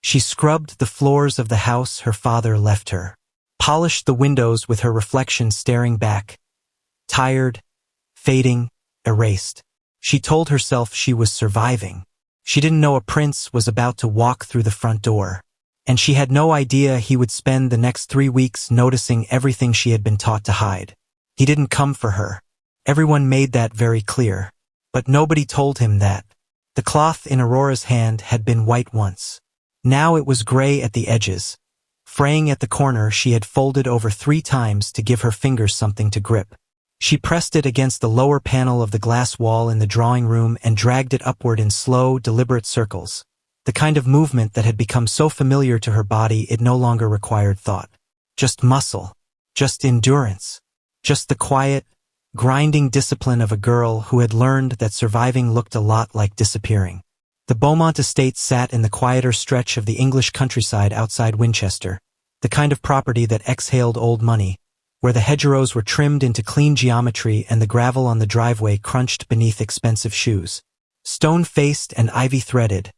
She scrubbed the floors of the house her father left her, polished the windows with her reflection staring back, tired, fading, erased. She told herself she was surviving. She didn't know a prince was about to walk through the front door, and she had no idea he would spend the next 3 weeks noticing everything she had been taught to hide. He didn't come for her. Everyone made that very clear. But nobody told him that. The cloth in Aurora's hand had been white once. Now it was gray at the edges. Fraying at the corner, she had folded over 3 times to give her fingers something to grip. She pressed it against the lower panel of the glass wall in the drawing room and dragged it upward in slow, deliberate circles. The kind of movement that had become so familiar to her body it no longer required thought. Just muscle. Just endurance. Just the quiet, grinding discipline of a girl who had learned that surviving looked a lot like disappearing. The Beaumont estate sat in the quieter stretch of the English countryside outside Winchester, the kind of property that exhaled old money, where the hedgerows were trimmed into clean geometry and the gravel on the driveway crunched beneath expensive shoes. Stone-faced and ivy-threaded,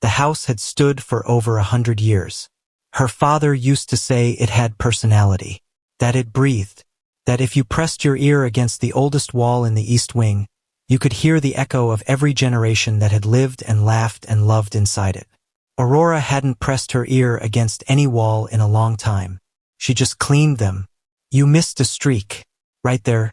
the house had stood for over 100 years. Her father used to say it had personality, that it breathed, that if you pressed your ear against the oldest wall in the east wing, you could hear the echo of every generation that had lived and laughed and loved inside it. Aurora hadn't pressed her ear against any wall in a long time. She just cleaned them. You missed a streak. Right there.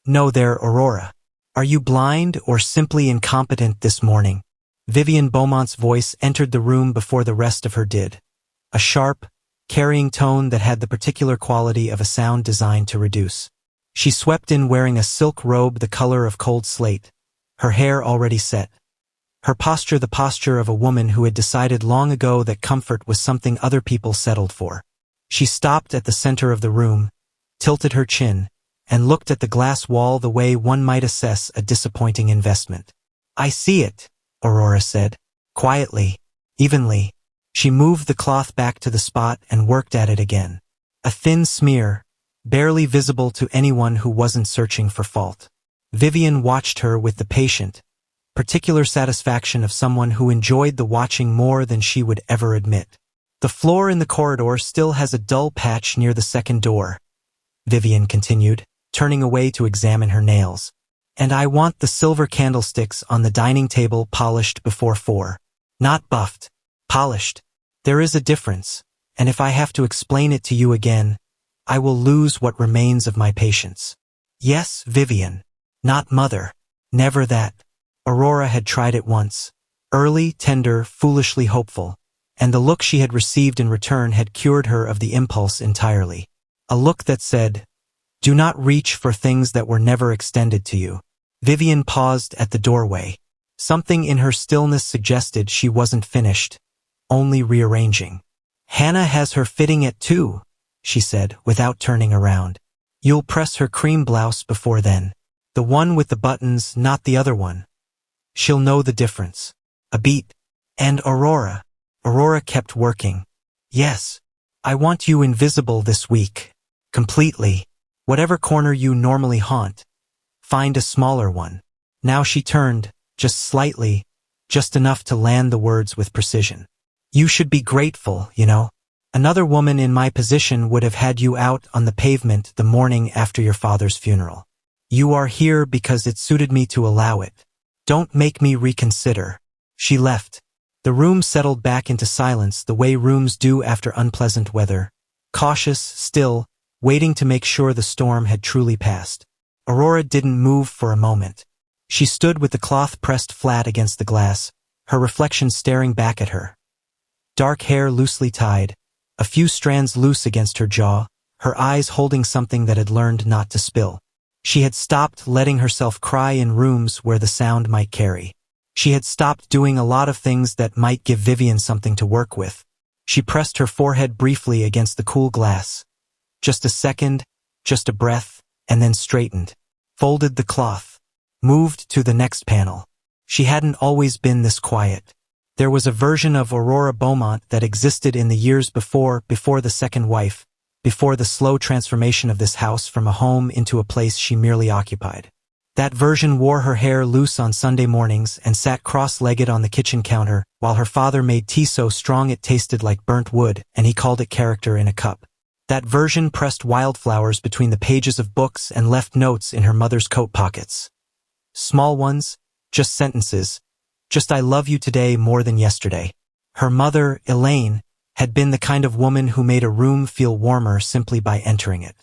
No, there, Aurora. Are you blind or simply incompetent this morning? Vivien Beaumont's voice entered the room before the rest of her did. A sharp, carrying tone that had the particular quality of a sound designed to reduce. She swept in wearing a silk robe the color of cold slate, her hair already set. Her posture the posture of a woman who had decided long ago that comfort was something other people settled for. She stopped at the center of the room, tilted her chin, and looked at the glass wall the way one might assess a disappointing investment. I see it, Aurora said, quietly, evenly. She moved the cloth back to the spot and worked at it again. A thin smear, barely visible to anyone who wasn't searching for fault. Vivien watched her with the patient, particular satisfaction of someone who enjoyed the watching more than she would ever admit. The floor in the corridor still has a dull patch near the second door, Vivien continued, turning away to examine her nails. And I want the silver candlesticks on the dining table polished before 4. Not buffed. Polished. There is a difference, and if I have to explain it to you again, I will lose what remains of my patience. Yes, Vivien. Not mother. Never that. Aurora had tried it once. Early, tender, foolishly hopeful, and the look she had received in return had cured her of the impulse entirely. A look that said, do not reach for things that were never extended to you. Vivien paused at the doorway. Something in her stillness suggested she wasn't finished, only rearranging. Hana has her fitting at 2, she said, without turning around. You'll press her cream blouse before then. The one with the buttons, not the other one. She'll know the difference. A beat. And Aurora. Aurora kept working. Yes. I want you invisible this week. Completely. Whatever corner you normally haunt, find a smaller one. Now she turned, just slightly, just enough to land the words with precision. You should be grateful, you know. Another woman in my position would have had you out on the pavement the morning after your father's funeral. You are here because it suited me to allow it. Don't make me reconsider. She left. The room settled back into silence the way rooms do after unpleasant weather. Cautious, still, waiting to make sure the storm had truly passed. Aurora didn't move for a moment. She stood with the cloth pressed flat against the glass, her reflection staring back at her. Dark hair loosely tied, a few strands loose against her jaw, her eyes holding something that had learned not to spill. She had stopped letting herself cry in rooms where the sound might carry. She had stopped doing a lot of things that might give Vivien something to work with. She pressed her forehead briefly against the cool glass. Just a second, just a breath, and then straightened. Folded the cloth. Moved to the next panel. She hadn't always been this quiet. There was a version of Aurora Beaumont that existed in the years before the second wife, before the slow transformation of this house from a home into a place she merely occupied. That version wore her hair loose on Sunday mornings and sat cross-legged on the kitchen counter, while her father made tea so strong it tasted like burnt wood, and he called it character in a cup. That version pressed wildflowers between the pages of books and left notes in her mother's coat pockets. Small ones, just sentences, just I love you today more than yesterday. Her mother, Elaine, had been the kind of woman who made a room feel warmer simply by entering it.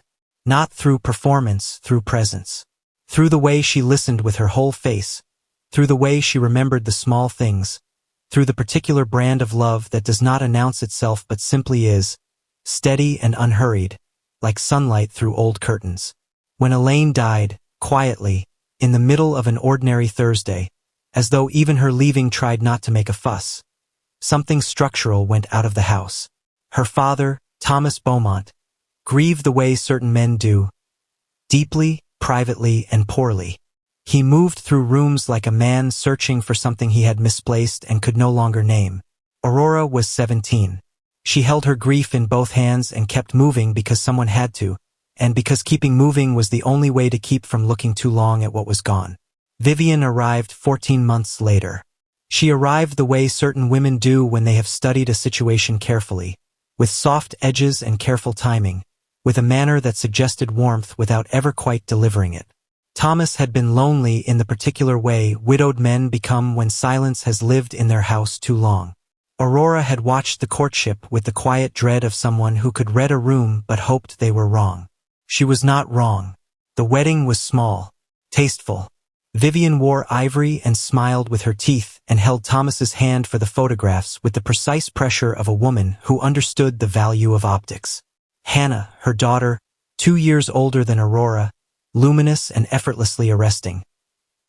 Not through performance, through presence. Through the way she listened with her whole face, through the way she remembered the small things, through the particular brand of love that does not announce itself but simply is, steady and unhurried, like sunlight through old curtains. When Elaine died, quietly, in the middle of an ordinary Thursday, as though even her leaving tried not to make a fuss, something structural went out of the house. Her father, Thomas Beaumont, grieved the way certain men do, deeply, privately, and poorly. He moved through rooms like a man searching for something he had misplaced and could no longer name. Aurora was 17. She held her grief in both hands and kept moving because someone had to, and because keeping moving was the only way to keep from looking too long at what was gone. Vivien arrived 14 months later. She arrived the way certain women do when they have studied a situation carefully, with soft edges and careful timing, with a manner that suggested warmth without ever quite delivering it. Thomas had been lonely in the particular way widowed men become when silence has lived in their house too long. Aurora had watched the courtship with the quiet dread of someone who could read a room but hoped they were wrong. She was not wrong. The wedding was small, tasteful. Vivien wore ivory and smiled with her teeth and held Thomas's hand for the photographs with the precise pressure of a woman who understood the value of optics. Hana, her daughter, 2 years older than Aurora, luminous and effortlessly arresting,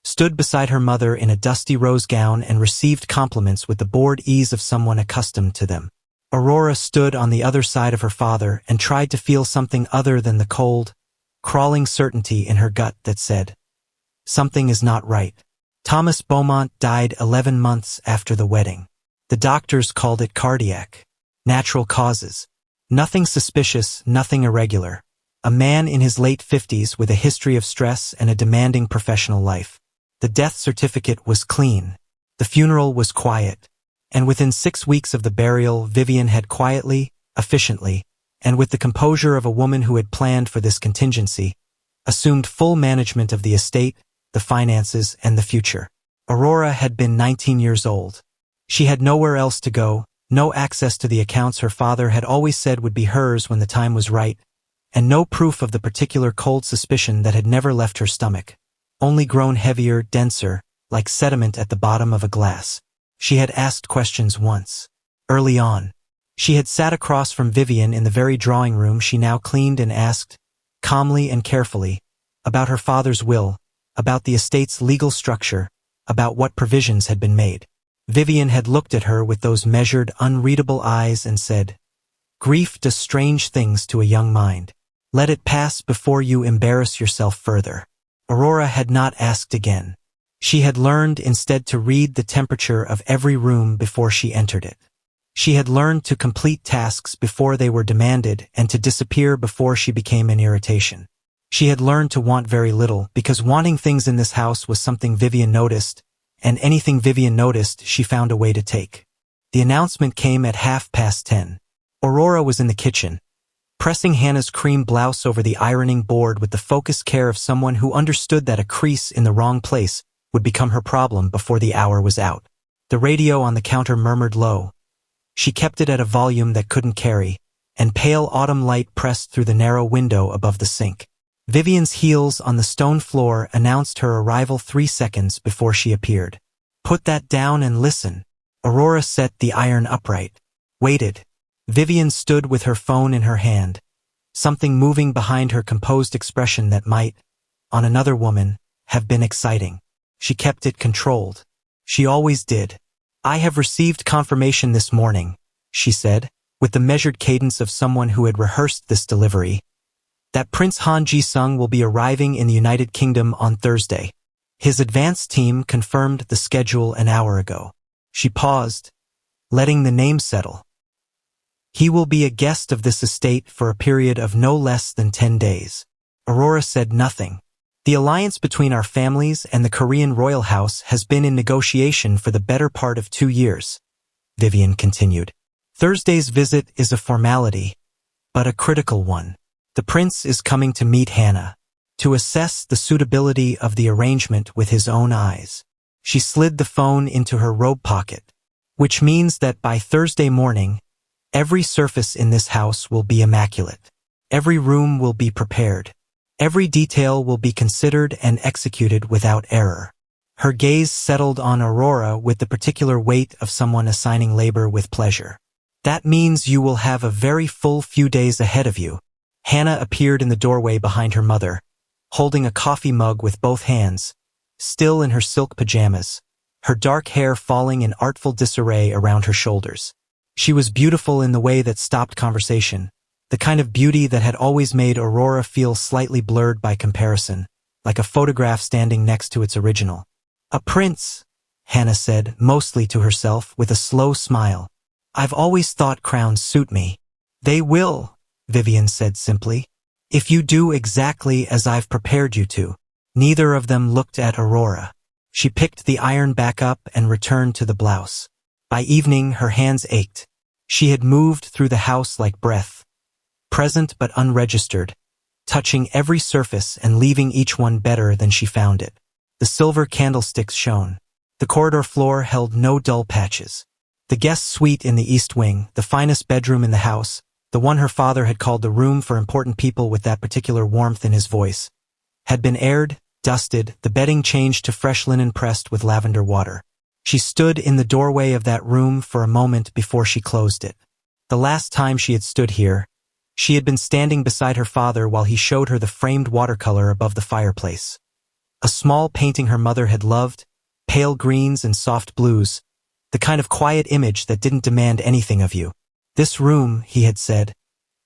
stood beside her mother in a dusty rose gown and received compliments with the bored ease of someone accustomed to them. Aurora stood on the other side of her father and tried to feel something other than the cold, crawling certainty in her gut that said, something is not right. Thomas Beaumont died 11 months after the wedding. The doctors called it cardiac. Natural causes. Nothing suspicious, nothing irregular. A man in his late 50s with a history of stress and a demanding professional life. The death certificate was clean. The funeral was quiet. And within 6 weeks of the burial, Vivien had quietly, efficiently, and with the composure of a woman who had planned for this contingency, assumed full management of the estate, the finances, and the future. Aurora had been 19 years old. She had nowhere else to go, no access to the accounts her father had always said would be hers when the time was right, and no proof of the particular cold suspicion that had never left her stomach, only grown heavier, denser, like sediment at the bottom of a glass. She had asked questions once. Early on. She had sat across from Vivien in the very drawing room she now cleaned and asked, calmly and carefully, about her father's will, about the estate's legal structure, about what provisions had been made. Vivien had looked at her with those measured, unreadable eyes and said, "Grief does strange things to a young mind. Let it pass before you embarrass yourself further." Aurora had not asked again. She had learned instead to read the temperature of every room before she entered it. She had learned to complete tasks before they were demanded and to disappear before she became an irritation. She had learned to want very little because wanting things in this house was something Vivien noticed, and anything Vivien noticed she found a way to take. The announcement came at 10:30. Aurora was in the kitchen, pressing Hana's cream blouse over the ironing board with the focused care of someone who understood that a crease in the wrong place would become her problem before the hour was out. The radio on the counter murmured low. She kept it at a volume that couldn't carry, and pale autumn light pressed through the narrow window above the sink. Vivien's heels on the stone floor announced her arrival 3 seconds before she appeared. "Put that down and listen." Aurora set the iron upright. Waited. Vivien stood with her phone in her hand, something moving behind her composed expression that might, on another woman, have been exciting. She kept it controlled. She always did. "I have received confirmation this morning," she said, with the measured cadence of someone who had rehearsed this delivery, "that Prince Han Ji-sung will be arriving in the United Kingdom on Thursday. His advance team confirmed the schedule an hour ago." She paused, letting the name settle. "He will be a guest of this estate for a period of no less than 10 days. Aurora said nothing. The alliance between our families and the Korean royal house has been in negotiation for the better part of 2 years, Vivien continued. Thursday's visit is a formality, but a critical one. The prince is coming to meet Hana, to assess the suitability of the arrangement with his own eyes. She slid the phone into her robe pocket, which means that by Thursday morning, every surface in this house will be immaculate. Every room will be prepared. Every detail will be considered and executed without error. Her gaze settled on Aurora with the particular weight of someone assigning labor with pleasure. That means you will have a very full few days ahead of you. Hana appeared in the doorway behind her mother, holding a coffee mug with both hands, still in her silk pajamas, her dark hair falling in artful disarray around her shoulders. She was beautiful in the way that stopped conversation, the kind of beauty that had always made Aurora feel slightly blurred by comparison, like a photograph standing next to its original. "A prince," Hana said, mostly to herself, with a slow smile. "I've always thought crowns suit me." "They will," Vivien said simply, "if you do exactly as I've prepared you to." Neither of them looked at Aurora. She picked the iron back up and returned to the blouse. By evening, her hands ached. She had moved through the house like breath, present but unregistered, touching every surface and leaving each one better than she found it. The silver candlesticks shone. The corridor floor held no dull patches. The guest suite in the east wing, the finest bedroom in the house, the one her father had called the room for important people with that particular warmth in his voice, had been aired, dusted, the bedding changed to fresh linen pressed with lavender water. She stood in the doorway of that room for a moment before she closed it. The last time she had stood here, she had been standing beside her father while he showed her the framed watercolor above the fireplace. A small painting her mother had loved, pale greens and soft blues, the kind of quiet image that didn't demand anything of you. "This room," he had said,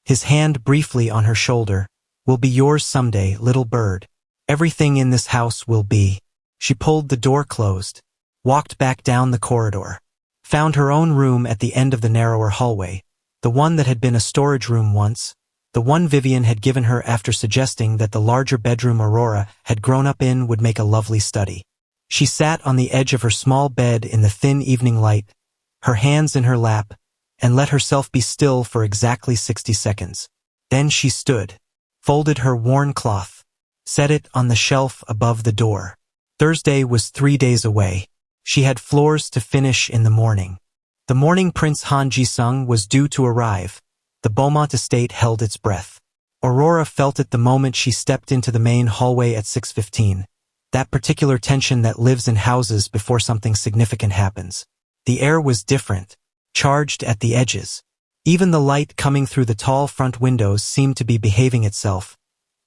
his hand briefly on her shoulder, "will be yours someday, little bird. Everything in this house will be." She pulled the door closed, walked back down the corridor, found her own room at the end of the narrower hallway, the one that had been a storage room once, the one Vivien had given her after suggesting that the larger bedroom Aurora had grown up in would make a lovely study. She sat on the edge of her small bed in the thin evening light, her hands in her lap, and let herself be still for exactly 60 seconds. Then she stood, folded her worn cloth, set it on the shelf above the door. Thursday was 3 days away. She had floors to finish in the morning. The morning Prince Han Ji-sung was due to arrive. The Beaumont estate held its breath. Aurora felt it the moment she stepped into the main hallway at 6:15. That particular tension that lives in houses before something significant happens. The air was different, charged at the edges. Even the light coming through the tall front windows seemed to be behaving itself,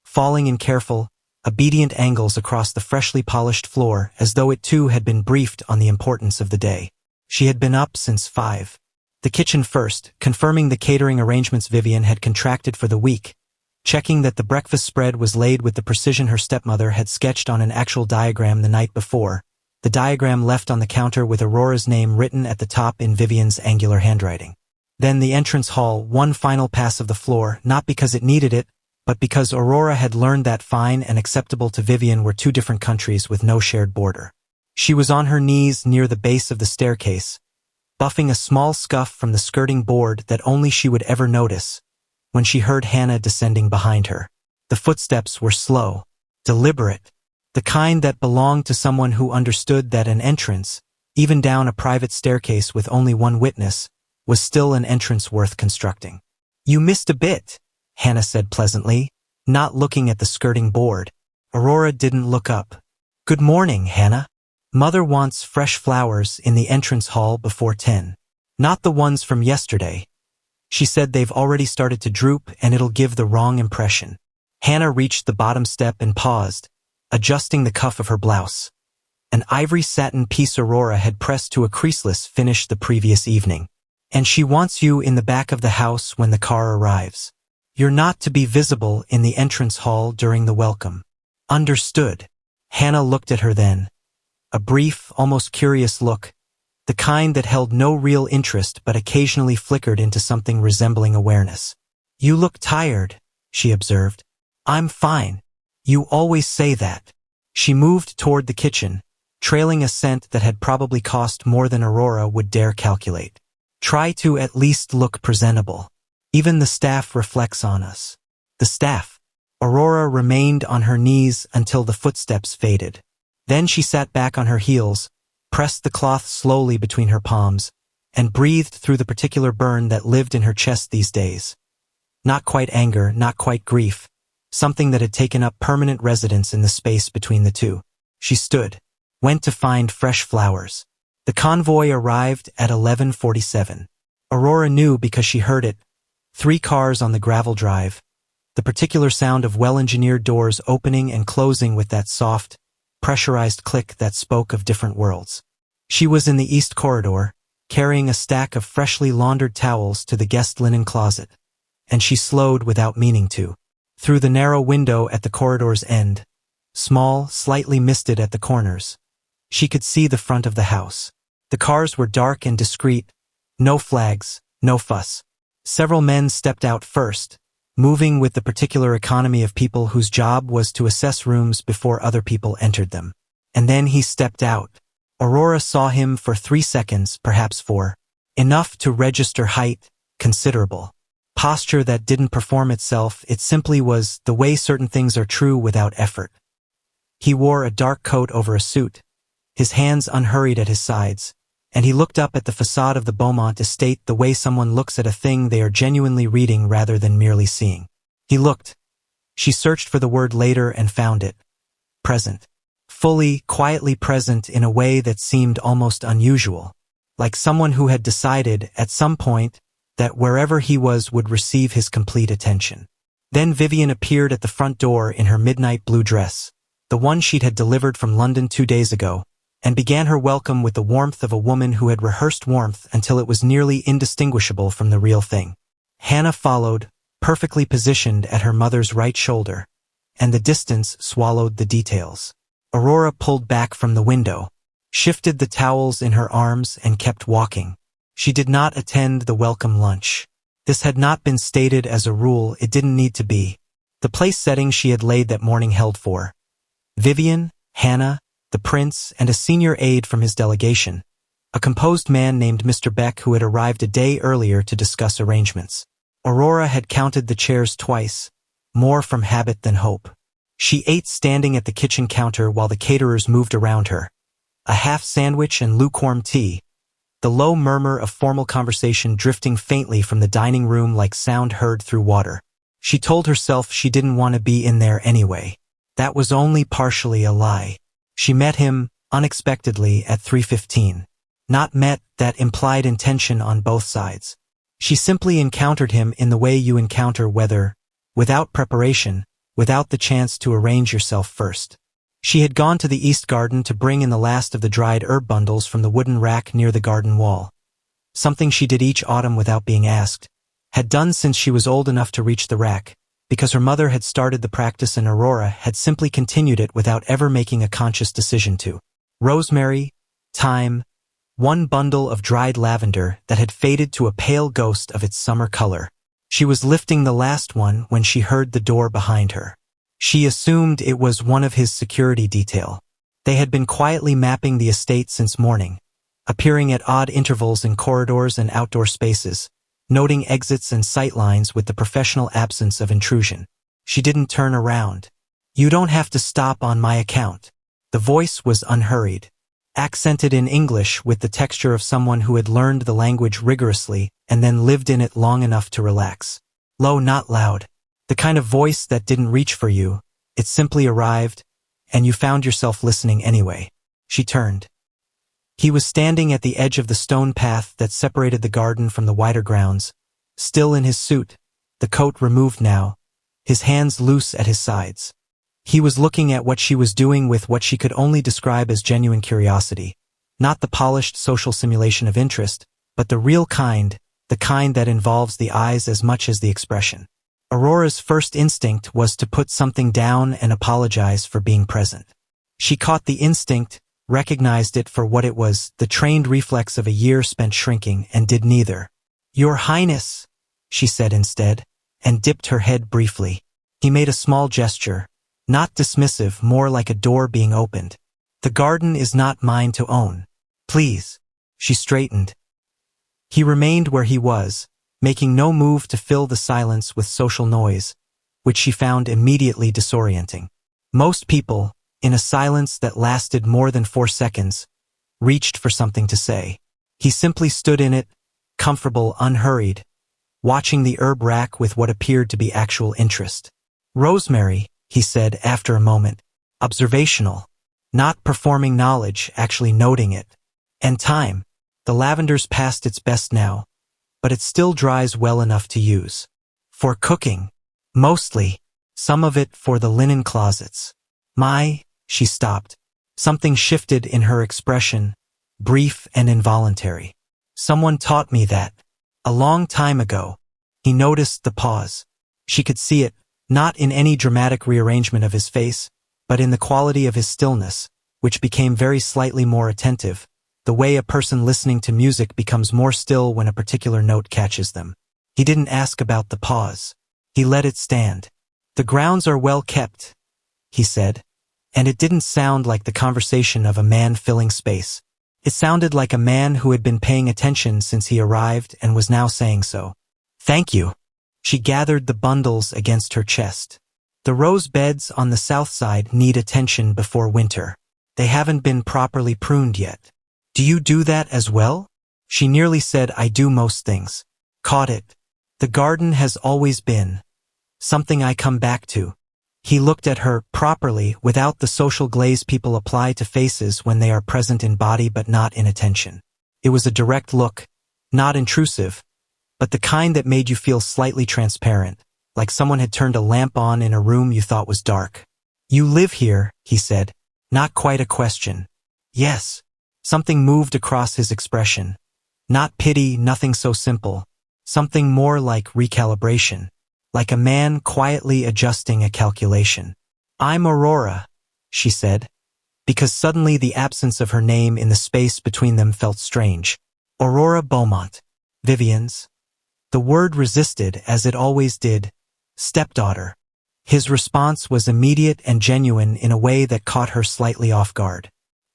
falling in careful, obedient angles across the freshly polished floor as though it too had been briefed on the importance of the day. She had been up since 5. The kitchen first, confirming the catering arrangements Vivien had contracted for the week, checking that the breakfast spread was laid with the precision her stepmother had sketched on an actual diagram the night before, the diagram left on the counter with Aurora's name written at the top in Vivien's angular handwriting. Then the entrance hall, one final pass of the floor, not because it needed it, but because Aurora had learned that fine and acceptable to Vivien were two different countries with no shared border. She was on her knees near the base of the staircase, buffing a small scuff from the skirting board that only she would ever notice, when she heard Hana descending behind her. The footsteps were slow, deliberate, the kind that belonged to someone who understood that an entrance, even down a private staircase with only one witness, was still an entrance worth constructing. "You missed a bit," Hana said pleasantly, not looking at the skirting board. Aurora didn't look up. "Good morning, Hana. Mother wants fresh flowers in the entrance hall before 10. Not the ones from yesterday. She said they've already started to droop and it'll give the wrong impression." Hana reached the bottom step and paused, adjusting the cuff of her blouse. An ivory satin piece Aurora had pressed to a creaseless finish the previous evening. "And she wants you in the back of the house when the car arrives. You're not to be visible in the entrance hall during the welcome." "Understood." Hana looked at her then. A brief, almost curious look, the kind that held no real interest but occasionally flickered into something resembling awareness. "You look tired," she observed. "I'm fine." You always say that. She moved toward the kitchen, trailing a scent that had probably cost more than Aurora would dare calculate. Try to at least look presentable. Even the staff reflects on us. The staff. Aurora remained on her knees until the footsteps faded. Then she sat back on her heels, pressed the cloth slowly between her palms, and breathed through the particular burn that lived in her chest these days. Not quite anger, not quite grief, something that had taken up permanent residence in the space between the two. She stood, went to find fresh flowers. The convoy arrived at 11:47. Aurora knew because she heard it. 3 cars on the gravel drive. The particular sound of well-engineered doors opening and closing with that soft, pressurized click that spoke of different worlds. She was in the east corridor, carrying a stack of freshly laundered towels to the guest linen closet, and she slowed without meaning to. Through the narrow window at the corridor's end, small, slightly misted at the corners, she could see the front of the house. The cars were dark and discreet, no flags, no fuss. Several men stepped out first, moving with the particular economy of people whose job was to assess rooms before other people entered them. And then he stepped out. Aurora saw him for 3 seconds, perhaps 4. Enough to register height, considerable. Posture that didn't perform itself, it simply was the way certain things are true without effort. He wore a dark coat over a suit, his hands unhurried at his sides, and he looked up at the facade of the Beaumont estate the way someone looks at a thing they are genuinely reading rather than merely seeing. He looked. She searched for the word later and found it. Present. Fully, quietly present in a way that seemed almost unusual, like someone who had decided, at some point, that wherever he was would receive his complete attention. Then Vivien appeared at the front door in her midnight blue dress, the one she'd had delivered from London 2 days ago, and began her welcome with the warmth of a woman who had rehearsed warmth until it was nearly indistinguishable from the real thing. Hana followed, perfectly positioned at her mother's right shoulder, and the distance swallowed the details. Aurora pulled back from the window, shifted the towels in her arms and kept walking. She did not attend the welcome lunch. This had not been stated as a rule, it didn't need to be. The place setting she had laid that morning held for Vivien, Hana, the prince, and a senior aide from his delegation, a composed man named Mr. Beck who had arrived a day earlier to discuss arrangements. Aurora had counted the chairs twice, more from habit than hope. She ate standing at the kitchen counter while the caterers moved around her. A half sandwich and lukewarm tea, the low murmur of formal conversation drifting faintly from the dining room like sound heard through water. She told herself she didn't want to be in there anyway. That was only partially a lie. She met him, unexpectedly, at 3:15. Not met, that implied intention on both sides. She simply encountered him in the way you encounter weather, without preparation, without the chance to arrange yourself first. She had gone to the east garden to bring in the last of the dried herb bundles from the wooden rack near the garden wall. Something she did each autumn without being asked, had done since she was old enough to reach the rack, because her mother had started the practice and Aurora had simply continued it without ever making a conscious decision to. Rosemary, thyme, 1 bundle of dried lavender that had faded to a pale ghost of its summer color. She was lifting the last one when she heard the door behind her. She assumed it was one of his security detail. They had been quietly mapping the estate since morning, appearing at odd intervals in corridors and outdoor spaces, noting exits and sight lines with the professional absence of intrusion. She didn't turn around. "You don't have to stop on my account." The voice was unhurried, accented in English with the texture of someone who had learned the language rigorously and then lived in it long enough to relax. Low, not loud. The kind of voice that didn't reach for you, it simply arrived, and you found yourself listening anyway. She turned. He was standing at the edge of the stone path that separated the garden from the wider grounds, still in his suit, the coat removed now, his hands loose at his sides. He was looking at what she was doing with what she could only describe as genuine curiosity, not the polished social simulation of interest, but the real kind, the kind that involves the eyes as much as the expression. Aurora's first instinct was to put something down and apologize for being present. She caught the instinct, recognized it for what it was, the trained reflex of a year spent shrinking, and did neither. "Your Highness," she said instead, and dipped her head briefly. He made a small gesture, Not dismissive, more like a door being opened. The garden is not mine to own. Please. She straightened. He remained where he was, making no move to fill the silence with social noise, which she found immediately disorienting. Most people, in a silence that lasted more than 4 seconds, reached for something to say. He simply stood in it, comfortable, unhurried, watching the herb rack with what appeared to be actual interest. Rosemary, he said after a moment, observational, not performing knowledge, actually noting it. And thyme. The lavender's past its best now, but it still dries well enough to use. For cooking. Mostly. Some of it for the linen closets. She stopped. Something shifted in her expression, brief and involuntary. Someone taught me that. A long time ago. He noticed the pause. She could see it, not in any dramatic rearrangement of his face, but in the quality of his stillness, which became very slightly more attentive, the way a person listening to music becomes more still when a particular note catches them. He didn't ask about the pause. He let it stand. The grounds are well kept, he said, and it didn't sound like the conversation of a man filling space. It sounded like a man who had been paying attention since he arrived and was now saying so. Thank you. She gathered the bundles against her chest. The rose beds on the south side need attention before winter. They haven't been properly pruned yet. Do you do that as well? She nearly said, I do most things. Caught it. The garden has always been something I come back to. He looked at her properly without the social glaze people apply to faces when they are present in body but not in attention. It was a direct look, not intrusive, but the kind that made you feel slightly transparent, like someone had turned a lamp on in a room you thought was dark. You live here, he said, not quite a question. Yes. Something moved across his expression. Not pity, nothing so simple. Something more like recalibration. Like a man quietly adjusting a calculation. I'm Aurora, she said, because suddenly the absence of her name in the space between them felt strange. Aurora Beaumont. Vivien's. The word resisted, as it always did. Stepdaughter. His response was immediate and genuine in a way that caught her slightly off guard.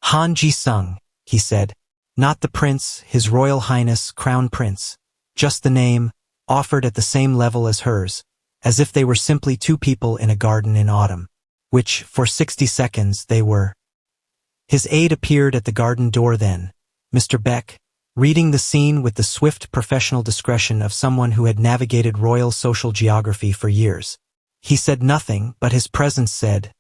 Han Ji-sung, he said. Not the prince, his royal highness, crown prince. Just the name, offered at the same level as hers, as if they were simply two people in a garden in autumn. Which, for 60 seconds, they were. His aide appeared at the garden door then, Mr. Beck, reading the scene with the swift professional discretion of someone who had navigated royal social geography for years. He said nothing, but his presence said,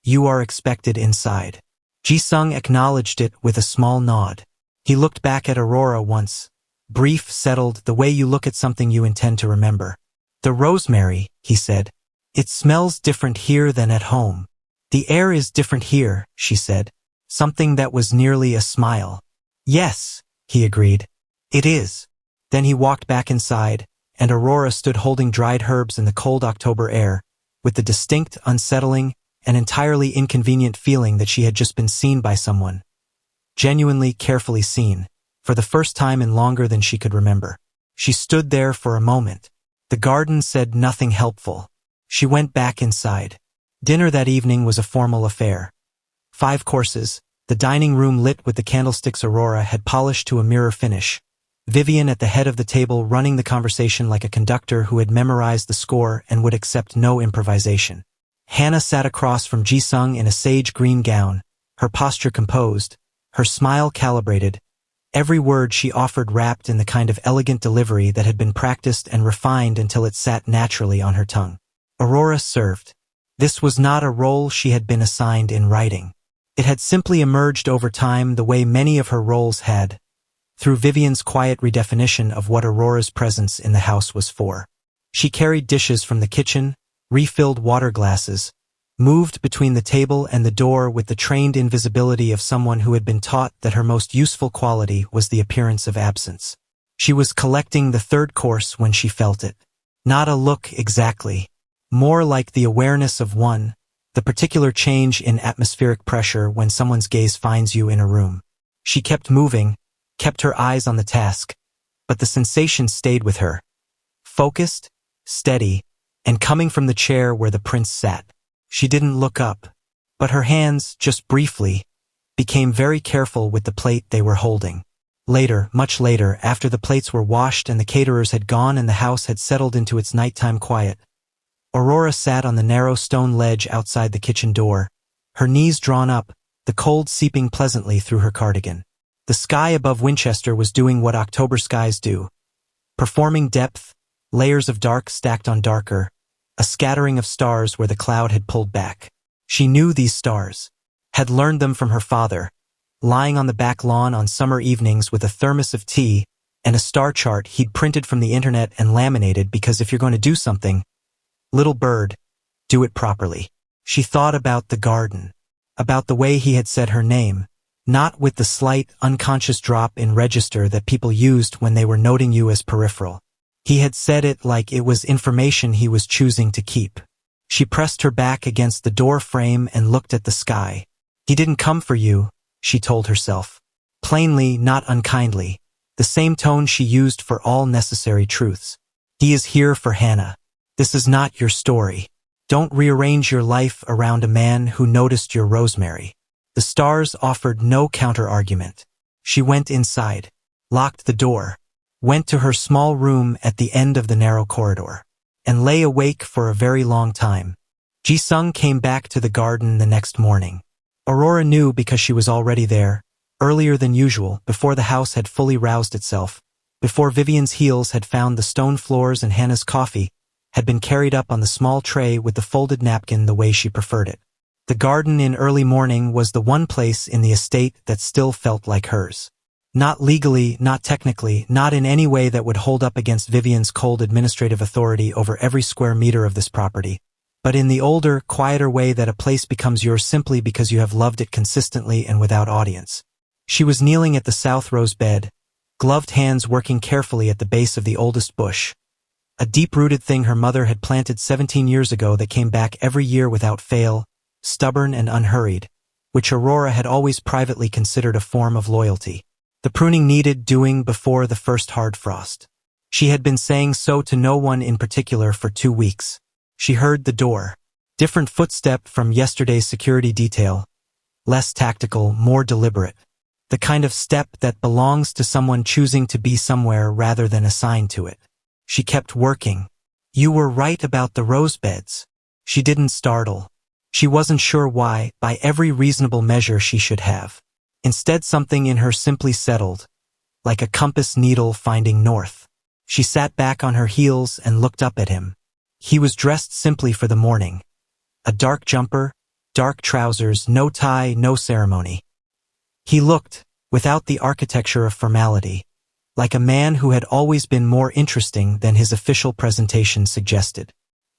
You are expected inside. Ji-sung acknowledged it with a small nod. He looked back at Aurora once, brief, settled, the way you look at something you intend to remember. The rosemary, he said. It smells different here than at home. The air is different here, she said. Something that was nearly a smile. Yes, he agreed. It is. Then he walked back inside, and Aurora stood holding dried herbs in the cold October air, with the distinct, unsettling, and entirely inconvenient feeling that she had just been seen by someone. Genuinely, carefully seen, for the first time in longer than she could remember. She stood there for a moment. The garden said nothing helpful. She went back inside. Dinner that evening was a formal affair. 5 courses, the dining room lit with the candlesticks Aurora had polished to a mirror finish. Vivien at the head of the table running the conversation like a conductor who had memorized the score and would accept no improvisation. Hana sat across from Ji-sung in a sage green gown, her posture composed, her smile calibrated, every word she offered wrapped in the kind of elegant delivery that had been practiced and refined until it sat naturally on her tongue. Aurora served. This was not a role she had been assigned in writing. It had simply emerged over time the way many of her roles had, through Vivien's quiet redefinition of what Aurora's presence in the house was for. She carried dishes from the kitchen, refilled water glasses, moved between the table and the door with the trained invisibility of someone who had been taught that her most useful quality was the appearance of absence. She was collecting the 3rd course when she felt it. Not a look exactly. More like the awareness of one, the particular change in atmospheric pressure when someone's gaze finds you in a room. She kept moving, kept her eyes on the task, but the sensation stayed with her. Focused, steady, and coming from the chair where the prince sat. She didn't look up, but her hands, just briefly, became very careful with the plate they were holding. Later, much later, after the plates were washed and the caterers had gone and the house had settled into its nighttime quiet, Aurora sat on the narrow stone ledge outside the kitchen door, her knees drawn up, the cold seeping pleasantly through her cardigan. The sky above Winchester was doing what October skies do, performing depth, layers of dark stacked on darker, a scattering of stars where the cloud had pulled back. She knew these stars, had learned them from her father, lying on the back lawn on summer evenings with a thermos of tea and a star chart he'd printed from the internet and laminated because if you're going to do something, little bird, do it properly. She thought about the garden, about the way he had said her name, not with the slight, unconscious drop in register that people used when they were noting you as peripheral. He had said it like it was information he was choosing to keep. She pressed her back against the door frame and looked at the sky. He didn't come for you, she told herself. Plainly, not unkindly, the same tone she used for all necessary truths. He is here for Hana. This is not your story. Don't rearrange your life around a man who noticed your rosemary. The stars offered no counter-argument. She went inside, locked the door, went to her small room at the end of the narrow corridor, and lay awake for a very long time. Jiang came back to the garden the next morning. Aurora knew because she was already there, earlier than usual, before the house had fully roused itself, before Vivien's heels had found the stone floors and Hana's coffee had been carried up on the small tray with the folded napkin the way she preferred it. The garden in early morning was the one place in the estate that still felt like hers. Not legally, not technically, not in any way that would hold up against Vivien's cold administrative authority over every square meter of this property, but in the older, quieter way that a place becomes yours simply because you have loved it consistently and without audience. She was kneeling at the south rose bed, gloved hands working carefully at the base of the oldest bush, a deep-rooted thing her mother had planted 17 years ago that came back every year without fail, stubborn and unhurried, which Aurora had always privately considered a form of loyalty. The pruning needed doing before the first hard frost. She had been saying so to no one in particular for 2 weeks. She heard the door. Different footstep from yesterday's security detail. Less tactical, more deliberate. The kind of step that belongs to someone choosing to be somewhere rather than assigned to it. She kept working. You were right about the rose beds. She didn't startle. She wasn't sure why, by every reasonable measure she should have. Instead, something in her simply settled, like a compass needle finding north. She sat back on her heels and looked up at him. He was dressed simply for the morning. A dark jumper, dark trousers, no tie, no ceremony. He looked, without the architecture of formality, like a man who had always been more interesting than his official presentation suggested.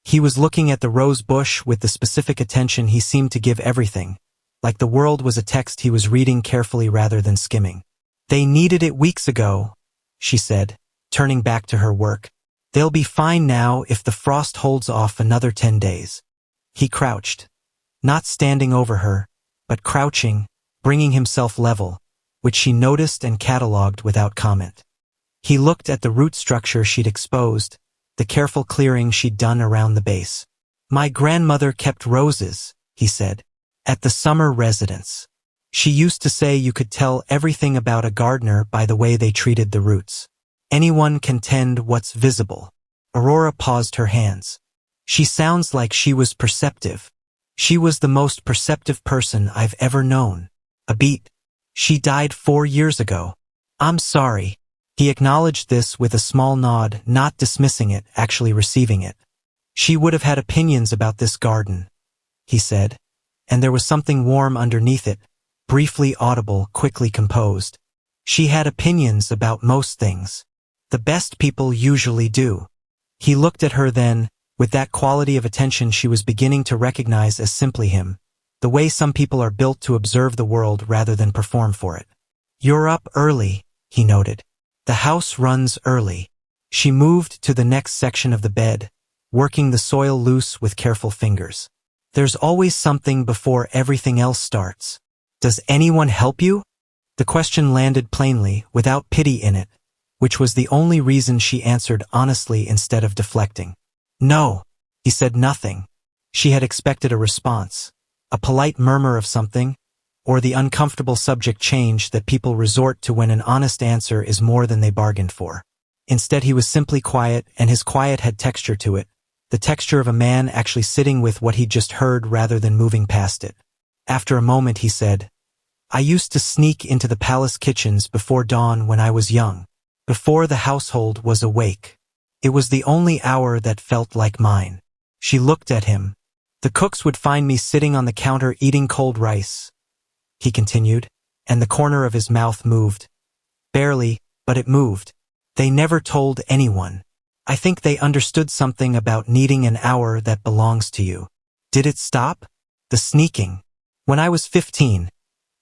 He was looking at the rose bush with the specific attention he seemed to give everything, like the world was a text he was reading carefully rather than skimming. They needed it weeks ago, she said, turning back to her work. They'll be fine now if the frost holds off another 10 days. He crouched, not standing over her, but crouching, bringing himself level, which she noticed and catalogued without comment. He looked at the root structure she'd exposed, the careful clearing she'd done around the base. My grandmother kept roses, he said, at the summer residence. She used to say you could tell everything about a gardener by the way they treated the roots. Anyone can tend what's visible. Aurora paused her hands. She sounds like she was perceptive. She was the most perceptive person I've ever known. A beat. She died 4 years ago. I'm sorry. He acknowledged this with a small nod, not dismissing it, actually receiving it. She would have had opinions about this garden, he said, and there was something warm underneath it, briefly audible, quickly composed. She had opinions about most things. The best people usually do. He looked at her then, with that quality of attention she was beginning to recognize as simply him, the way some people are built to observe the world rather than perform for it. You're up early, he noted. The house runs early. She moved to the next section of the bed, working the soil loose with careful fingers. There's always something before everything else starts. Does anyone help you? The question landed plainly, without pity in it, which was the only reason she answered honestly instead of deflecting. No, he said nothing. She had expected a response, a polite murmur of something, or the uncomfortable subject change that people resort to when an honest answer is more than they bargained for. Instead, he was simply quiet, and his quiet had texture to it, the texture of a man actually sitting with what he'd just heard rather than moving past it. After a moment he said, "I used to sneak into the palace kitchens before dawn when I was young, before the household was awake. It was the only hour that felt like mine." She looked at him. "The cooks would find me sitting on the counter eating cold rice," he continued, and the corner of his mouth moved. Barely, but it moved. "They never told anyone. I think they understood something about needing an hour that belongs to you." Did it stop? The sneaking. "When I was 15,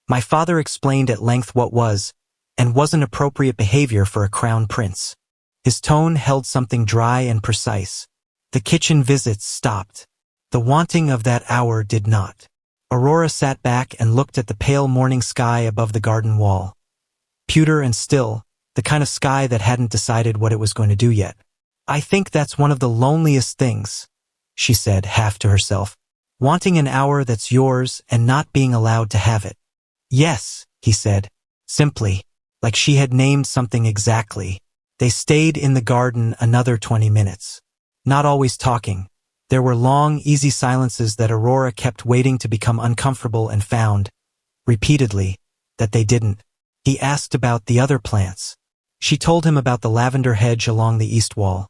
my father explained at length what was, and wasn't appropriate behavior for a crown prince. His tone held something dry and precise. The kitchen visits stopped. The wanting of that hour did not." Aurora sat back and looked at the pale morning sky above the garden wall. Pewter and still, the kind of sky that hadn't decided what it was going to do yet. "I think that's one of the loneliest things," she said, half to herself. "Wanting an hour that's yours and not being allowed to have it." "Yes," he said, simply, like she had named something exactly. They stayed in the garden another 20 minutes. Not always talking. There were long, easy silences that Aurora kept waiting to become uncomfortable and found, repeatedly, that they didn't. He asked about the other plants. She told him about the lavender hedge along the east wall,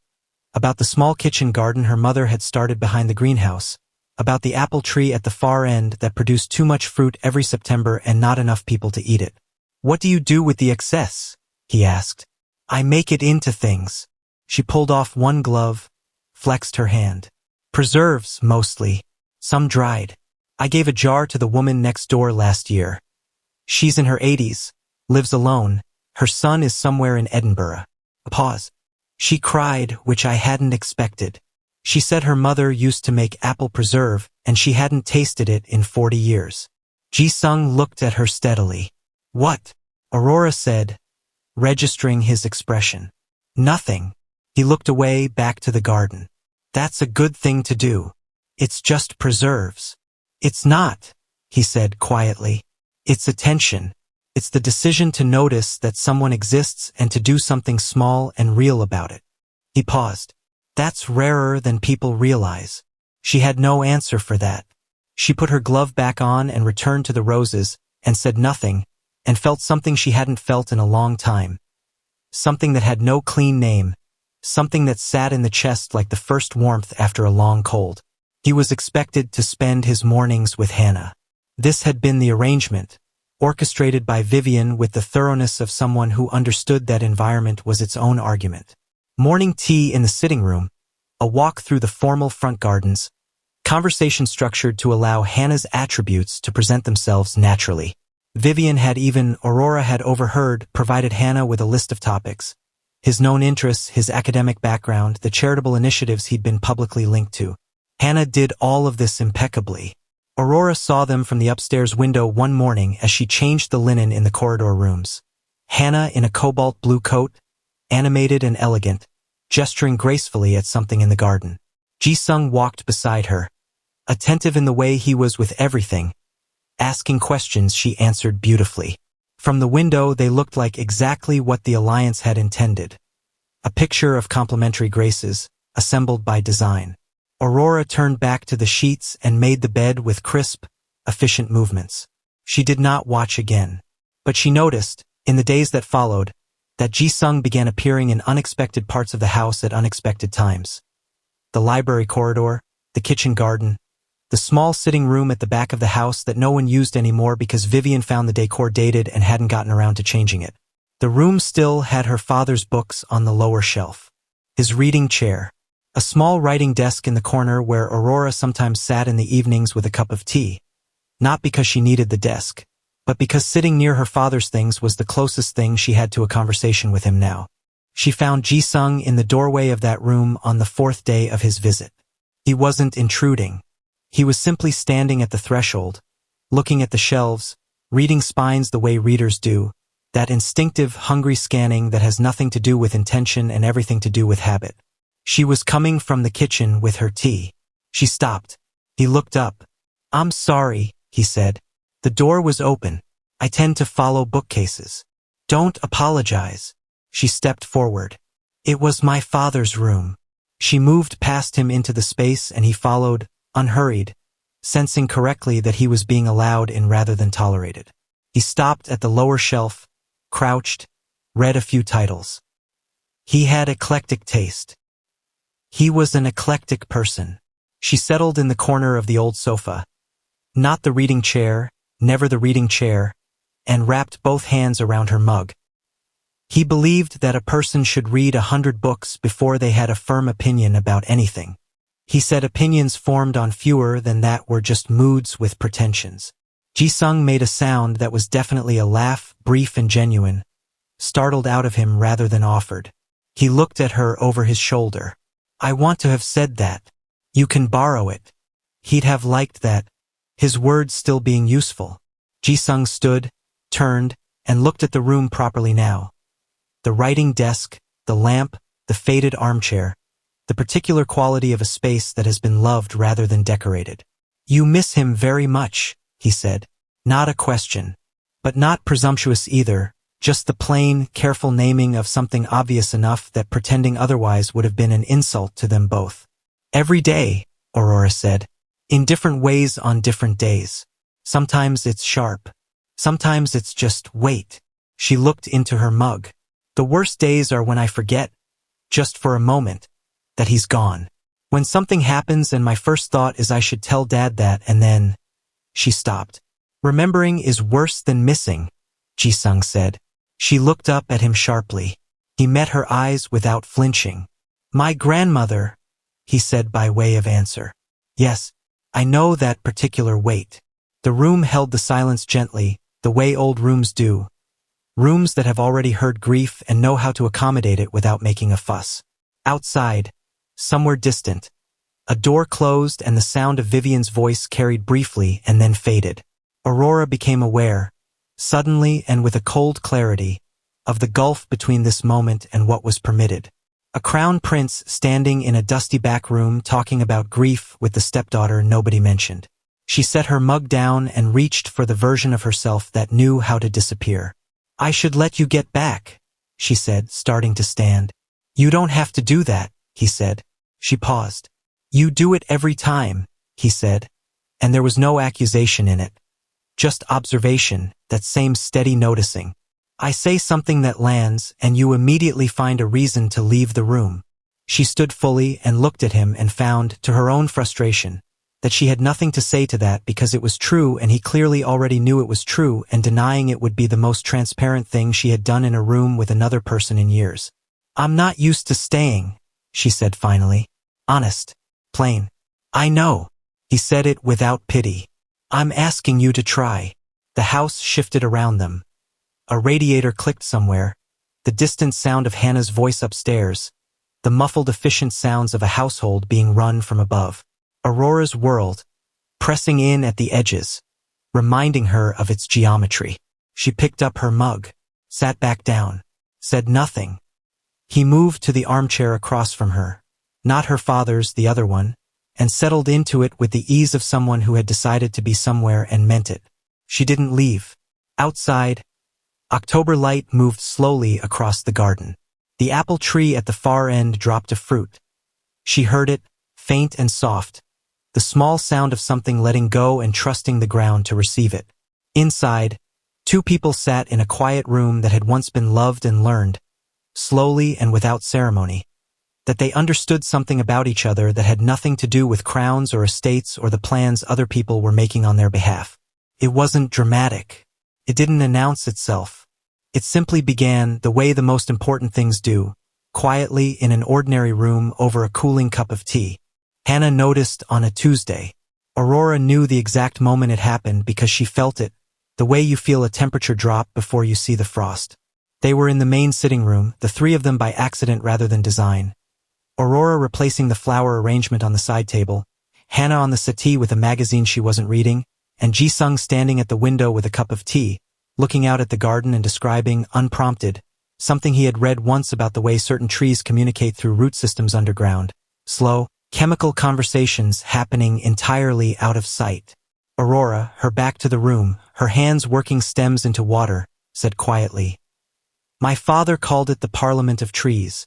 about the small kitchen garden her mother had started behind the greenhouse, about the apple tree at the far end that produced too much fruit every September and not enough people to eat it. "What do you do with the excess?" he asked. "I make it into things." She pulled off one glove, flexed her hand. "Preserves, mostly. Some dried. I gave a jar to the woman next door last year. She's in her 80s, lives alone. Her son is somewhere in Edinburgh." A pause. "She cried, which I hadn't expected. She said her mother used to make apple preserve, and she hadn't tasted it in 40 years. Jiang looked at her steadily. "What?" Aurora said, registering his expression. "Nothing." He looked away, back to the garden. "That's a good thing to do. It's just preserves." "It's not," he said quietly. "It's attention. It's the decision to notice that someone exists and to do something small and real about it." He paused. "That's rarer than people realize." She had no answer for that. She put her glove back on and returned to the roses, and said nothing, and felt something she hadn't felt in a long time. Something that had no clean name, something that sat in the chest like the first warmth after a long cold. He was expected to spend his mornings with Hana. This had been the arrangement, orchestrated by Vivien with the thoroughness of someone who understood that environment was its own argument. Morning tea in the sitting room, a walk through the formal front gardens, conversation structured to allow Hana's attributes to present themselves naturally. Vivien had Aurora had overheard, provided Hana with a list of topics. His known interests, his academic background, the charitable initiatives he'd been publicly linked to. Hana did all of this impeccably. Aurora saw them from the upstairs window one morning as she changed the linen in the corridor rooms. Hana in a cobalt blue coat, animated and elegant, gesturing gracefully at something in the garden. Jiang walked beside her, attentive in the way he was with everything. Asking questions she answered beautifully. From the window they looked like exactly what the alliance had intended. A picture of complementary graces, assembled by design. Aurora turned back to the sheets and made the bed with crisp, efficient movements. She did not watch again. But she noticed, in the days that followed, that Jiang began appearing in unexpected parts of the house at unexpected times. The library corridor, the kitchen garden, the small sitting room at the back of the house that no one used anymore because Vivien found the decor dated and hadn't gotten around to changing it. The room still had her father's books on the lower shelf. His reading chair. A small writing desk in the corner where Aurora sometimes sat in the evenings with a cup of tea. Not because she needed the desk, but because sitting near her father's things was the closest thing she had to a conversation with him now. She found Jiang in the doorway of that room on the 4th day of his visit. He wasn't intruding. He was simply standing at the threshold, looking at the shelves, reading spines the way readers do, that instinctive, hungry scanning that has nothing to do with intention and everything to do with habit. She was coming from the kitchen with her tea. She stopped, He looked up. "I'm sorry," he said. The door was open. "I tend to follow bookcases." "Don't apologize." She stepped forward. "It was my father's room." She moved past him into the space and he followed, unhurried, sensing correctly that he was being allowed in rather than tolerated. He stopped at the lower shelf, crouched, read a few titles. He had eclectic taste. He was an eclectic person. She settled in the corner of the old sofa. Not the reading chair, never the reading chair, and wrapped both hands around her mug. He believed that a person should read 100 books before they had a firm opinion about anything. He said opinions formed on fewer than that were just moods with pretensions. Jiang made a sound that was definitely a laugh, brief and genuine, startled out of him rather than offered. He looked at her over his shoulder. "I want to have said that. You can borrow it." He'd have liked that, his words still being useful. Jiang stood, turned, and looked at the room properly now. The writing desk, the lamp, the faded armchair, the particular quality of a space that has been loved rather than decorated. "You miss him very much," he said. Not a question. But not presumptuous either, just the plain, careful naming of something obvious enough that pretending otherwise would have been an insult to them both. "Every day," Aurora said. "In different ways on different days. Sometimes it's sharp. Sometimes it's just wait." She looked into her mug. "The worst days are when I forget, just for a moment, that he's gone. When something happens and my first thought is I should tell Dad that and then—" She stopped. "Remembering is worse than missing," Jiang said. She looked up at him sharply. He met her eyes without flinching. "My grandmother," he said by way of answer. "Yes, I know that particular wait." The room held the silence gently, the way old rooms do. Rooms that have already heard grief and know how to accommodate it without making a fuss. Outside, somewhere distant, a door closed and the sound of Vivien's voice carried briefly and then faded. Aurora became aware, suddenly and with a cold clarity, of the gulf between this moment and what was permitted. A crown prince standing in a dusty back room talking about grief with the stepdaughter nobody mentioned. She set her mug down and reached for the version of herself that knew how to disappear. "I should let you get back," she said, starting to stand. "You don't have to do that," he said. She paused. "You do it every time," he said, and there was no accusation in it. Just observation, that same steady noticing. "I say something that lands, and you immediately find a reason to leave the room." She stood fully and looked at him and found, to her own frustration, that she had nothing to say to that because it was true and he clearly already knew it was true, and denying it would be the most transparent thing she had done in a room with another person in years. "I'm not used to staying," she said finally. "Honest. Plain." "I know." He said it without pity. "I'm asking you to try." The house shifted around them. A radiator clicked somewhere, the distant sound of Hana's voice upstairs, the muffled efficient sounds of a household being run from above. Aurora's world, pressing in at the edges, reminding her of its geometry. She picked up her mug, sat back down, said nothing. He moved to the armchair across from her, not her father's, the other one, and settled into it with the ease of someone who had decided to be somewhere and meant it. She didn't leave. Outside, October light moved slowly across the garden. The apple tree at the far end dropped a fruit. She heard it, faint and soft, the small sound of something letting go and trusting the ground to receive it. Inside, two people sat in a quiet room that had once been loved and learned, slowly and without ceremony, that they understood something about each other that had nothing to do with crowns or estates or the plans other people were making on their behalf. It wasn't dramatic. It didn't announce itself. It simply began the way the most important things do, quietly in an ordinary room over a cooling cup of tea. Hana noticed on a Tuesday. Aurora knew the exact moment it happened because she felt it, the way you feel a temperature drop before you see the frost. They were in the main sitting room, the three of them by accident rather than design. Aurora replacing the flower arrangement on the side table, Hana on the settee with a magazine she wasn't reading, and Jiang standing at the window with a cup of tea, looking out at the garden and describing, unprompted, something he had read once about the way certain trees communicate through root systems underground. Slow, chemical conversations happening entirely out of sight. Aurora, her back to the room, her hands working stems into water, said quietly, "My father called it the Parliament of Trees.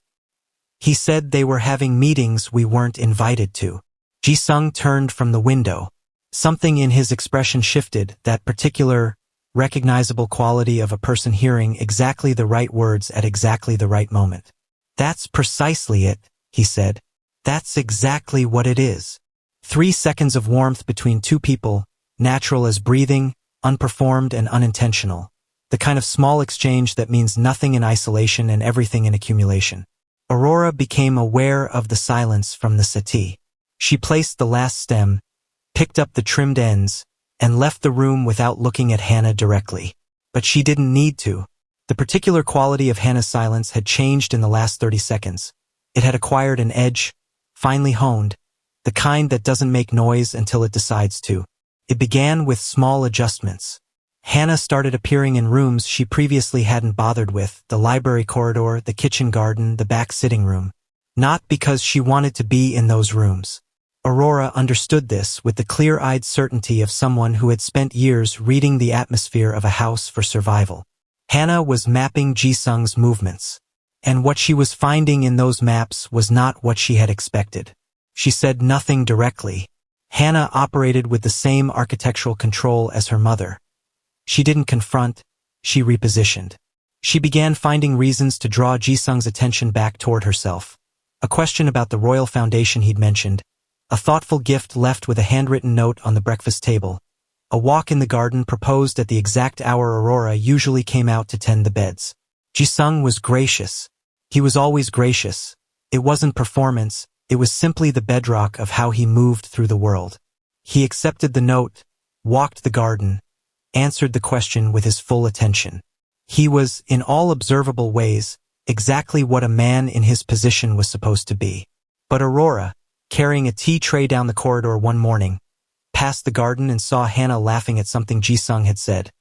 He said they were having meetings we weren't invited to." Jiang turned from the window. Something in his expression shifted, that particular, recognizable quality of a person hearing exactly the right words at exactly the right moment. "That's precisely it," he said. "That's exactly what it is. 3 seconds of warmth between two people, natural as breathing, unperformed and unintentional. The kind of small exchange that means nothing in isolation and everything in accumulation." Aurora became aware of the silence from the settee. She placed the last stem, picked up the trimmed ends, and left the room without looking at Hana directly. But she didn't need to. The particular quality of Hana's silence had changed in the last 30 seconds. It had acquired an edge, finely honed, the kind that doesn't make noise until it decides to. It began with small adjustments. Hana started appearing in rooms she previously hadn't bothered with, the library corridor, the kitchen garden, the back sitting room. Not because she wanted to be in those rooms. Aurora understood this with the clear-eyed certainty of someone who had spent years reading the atmosphere of a house for survival. Hana was mapping Jiang's movements. And what she was finding in those maps was not what she had expected. She said nothing directly. Hana operated with the same architectural control as her mother. She didn't confront, she repositioned. She began finding reasons to draw Jiang's attention back toward herself. A question about the royal foundation he'd mentioned, a thoughtful gift left with a handwritten note on the breakfast table, a walk in the garden proposed at the exact hour Aurora usually came out to tend the beds. Jiang was gracious. He was always gracious. It wasn't performance, it was simply the bedrock of how he moved through the world. He accepted the note, walked the garden, answered the question with his full attention. He was, in all observable ways, exactly what a man in his position was supposed to be. But Aurora, carrying a tea tray down the corridor one morning, passed the garden and saw Hana laughing at something Jiang had said.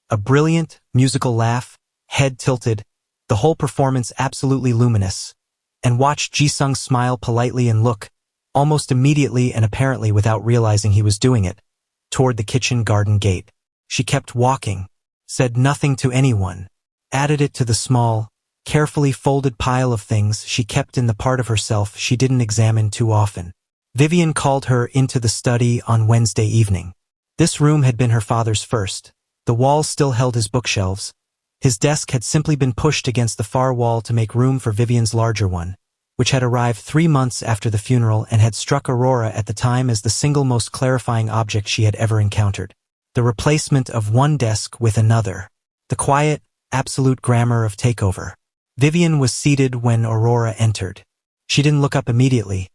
A brilliant, musical laugh, head tilted, the whole performance absolutely luminous, and watched Jiang smile politely and look, almost immediately and apparently without realizing he was doing it, toward the kitchen garden gate. She kept walking, said nothing to anyone, added it to the small, carefully folded pile of things she kept in the part of herself she didn't examine too often. Vivien called her into the study on Wednesday evening. This room had been her father's first. The walls still held his bookshelves. His desk had simply been pushed against the far wall to make room for Vivien's larger one, which had arrived 3 months after the funeral and had struck Aurora at the time as the single most clarifying object she had ever encountered. The replacement of one desk with another. The quiet, absolute grammar of takeover. Vivien was seated when Aurora entered. She didn't look up immediately.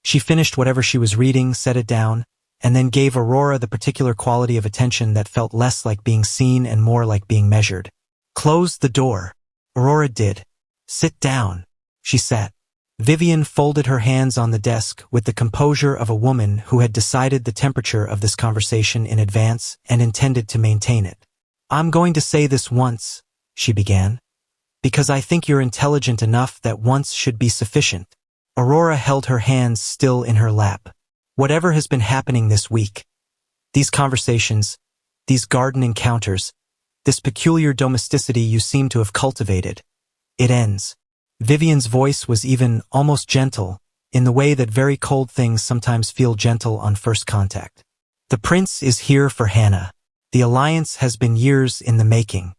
She finished whatever she was reading, set it down, and then gave Aurora the particular quality of attention that felt less like being seen and more like being measured. "Close the door." Aurora did. "Sit down." She sat. Vivien folded her hands on the desk with the composure of a woman who had decided the temperature of this conversation in advance and intended to maintain it. "I'm going to say this once," she began, "because I think you're intelligent enough that once should be sufficient." Aurora held her hands still in her lap. "Whatever has been happening this week, these conversations, these garden encounters, this peculiar domesticity you seem to have cultivated, it ends." Vivien's voice was even almost gentle, in the way that very cold things sometimes feel gentle on first contact. "The prince is here for Hana. The alliance has been years in the making.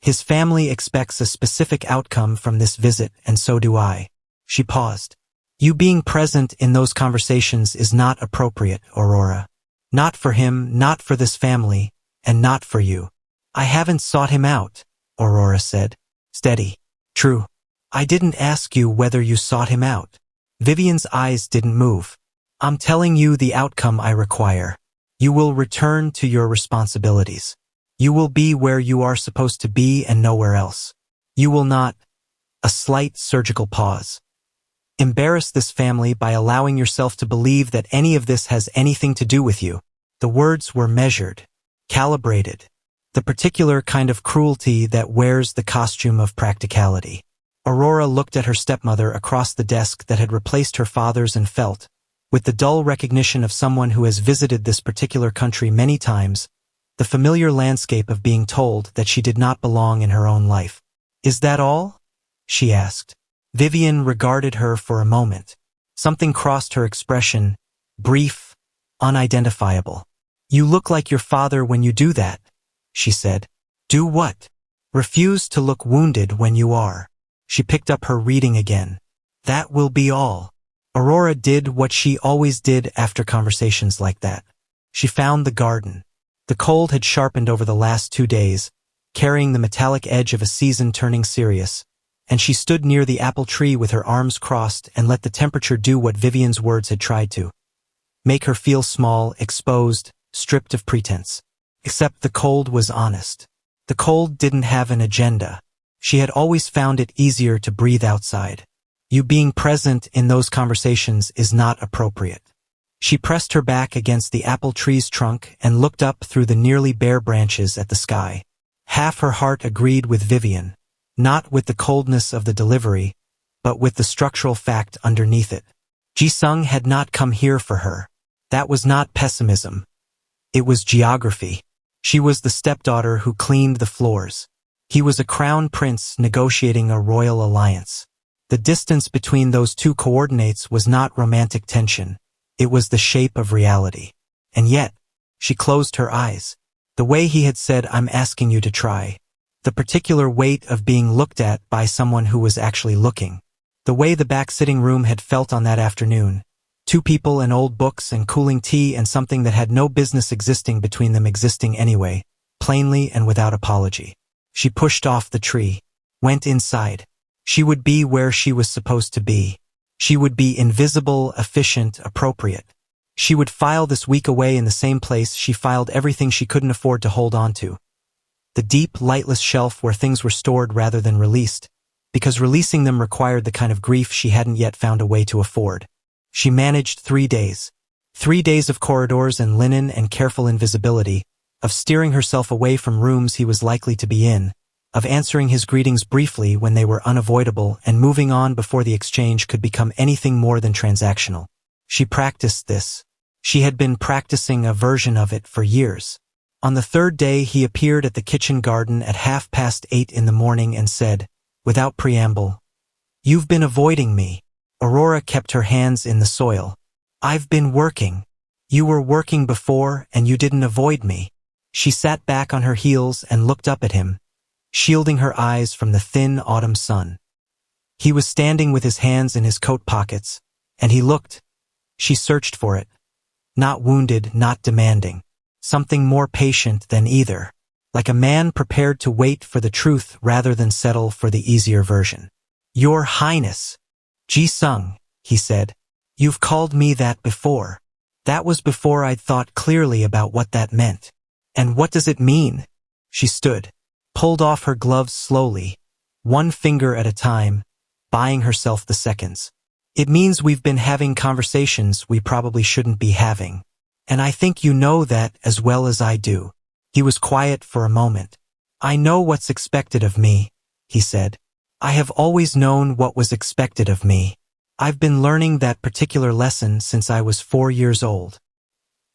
His family expects a specific outcome from this visit, and so do I." She paused. "You being present in those conversations is not appropriate, Aurora. Not for him, not for this family, and not for you." "I haven't sought him out," Aurora said. Steady. "True. I didn't ask you whether you sought him out." Vivien's eyes didn't move. "I'm telling you the outcome I require. You will return to your responsibilities. You will be where you are supposed to be and nowhere else. You will not," a slight surgical pause, "embarrass this family by allowing yourself to believe that any of this has anything to do with you." The words were measured, calibrated, the particular kind of cruelty that wears the costume of practicality. Aurora looked at her stepmother across the desk that had replaced her father's and felt, With the dull recognition of someone who has visited this particular country many times, the familiar landscape of being told that she did not belong in her own life. "Is that all?" she asked. Vivien regarded her for a moment. Something crossed her expression, brief, unidentifiable. "You look like your father when you do that," she said. "Do what?" "Refuse to look wounded when you are." She picked up her reading again. "That will be all." Aurora did what she always did after conversations like that. She found the garden. The cold had sharpened over the last 2 days, carrying the metallic edge of a season turning serious, and she stood near the apple tree with her arms crossed and let the temperature do what Vivien's words had tried to. Make her feel small, exposed, stripped of pretense. Except the cold was honest. The cold didn't have an agenda. She had always found it easier to breathe outside. You being present in those conversations is not appropriate. She pressed her back against the apple tree's trunk and looked up through the nearly bare branches at the sky. Half her heart agreed with Vivien, not with the coldness of the delivery, but with the structural fact underneath it. Jiang had not come here for her. That was not pessimism. It was geography. She was the stepdaughter who cleaned the floors. He was a crown prince negotiating a royal alliance. The distance between those two coordinates was not romantic tension. It was the shape of reality. And yet, she closed her eyes. The way he had said, "I'm asking you to try." The particular weight of being looked at by someone who was actually looking. The way the back sitting room had felt on that afternoon. 2 people and old books and cooling tea and something that had no business existing between them existing anyway, plainly and without apology. She pushed off the tree, went inside. She would be where she was supposed to be. She would be invisible, efficient, appropriate. She would file this week away in the same place she filed everything she couldn't afford to hold on to. The deep, lightless shelf where things were stored rather than released, because releasing them required the kind of grief she hadn't yet found a way to afford. She managed 3 days. 3 days of corridors and linen and careful invisibility, of steering herself away from rooms he was likely to be in, of answering his greetings briefly when they were unavoidable and moving on before the exchange could become anything more than transactional. She practiced this. She had been practicing a version of it for years. On the 3rd day he appeared at the kitchen garden at 8:30 in the morning and said, without preamble, "You've been avoiding me." Aurora kept her hands in the soil. "I've been working. You were working before and you didn't avoid me." She sat back on her heels and looked up at him, shielding her eyes from the thin autumn sun. He was standing with his hands in his coat pockets, and he looked. She searched for it. Not wounded, not demanding. Something more patient than either. Like a man prepared to wait for the truth rather than settle for the easier version. "Your Highness." "Jiang," he said. "You've called me that before." That was before I'd thought clearly about what that meant. "And what does it mean?" She stood, pulled off her gloves slowly, 1 finger at a time, buying herself the seconds. "It means we've been having conversations we probably shouldn't be having. And I think you know that as well as I do." He was quiet for a moment. "I know what's expected of me," he said. "I have always known what was expected of me. I've been learning that particular lesson since I was 4 years old."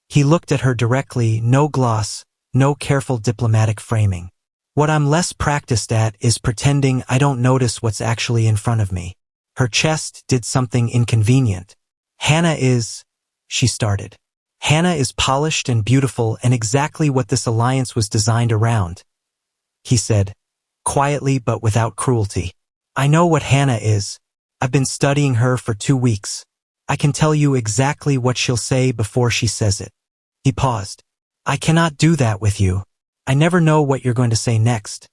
He looked at her directly, no gloss, no careful diplomatic framing. "What I'm less practiced at is pretending I don't notice what's actually in front of me." Her chest did something inconvenient. "Hana is," she started. "Hana is polished and beautiful and exactly what this alliance was designed around," he said, quietly but without cruelty. "I know what Hana is. I've been studying her for 2 weeks. I can tell you exactly what she'll say before she says it." He paused. "I cannot do that with you. I never know what you're going to say next.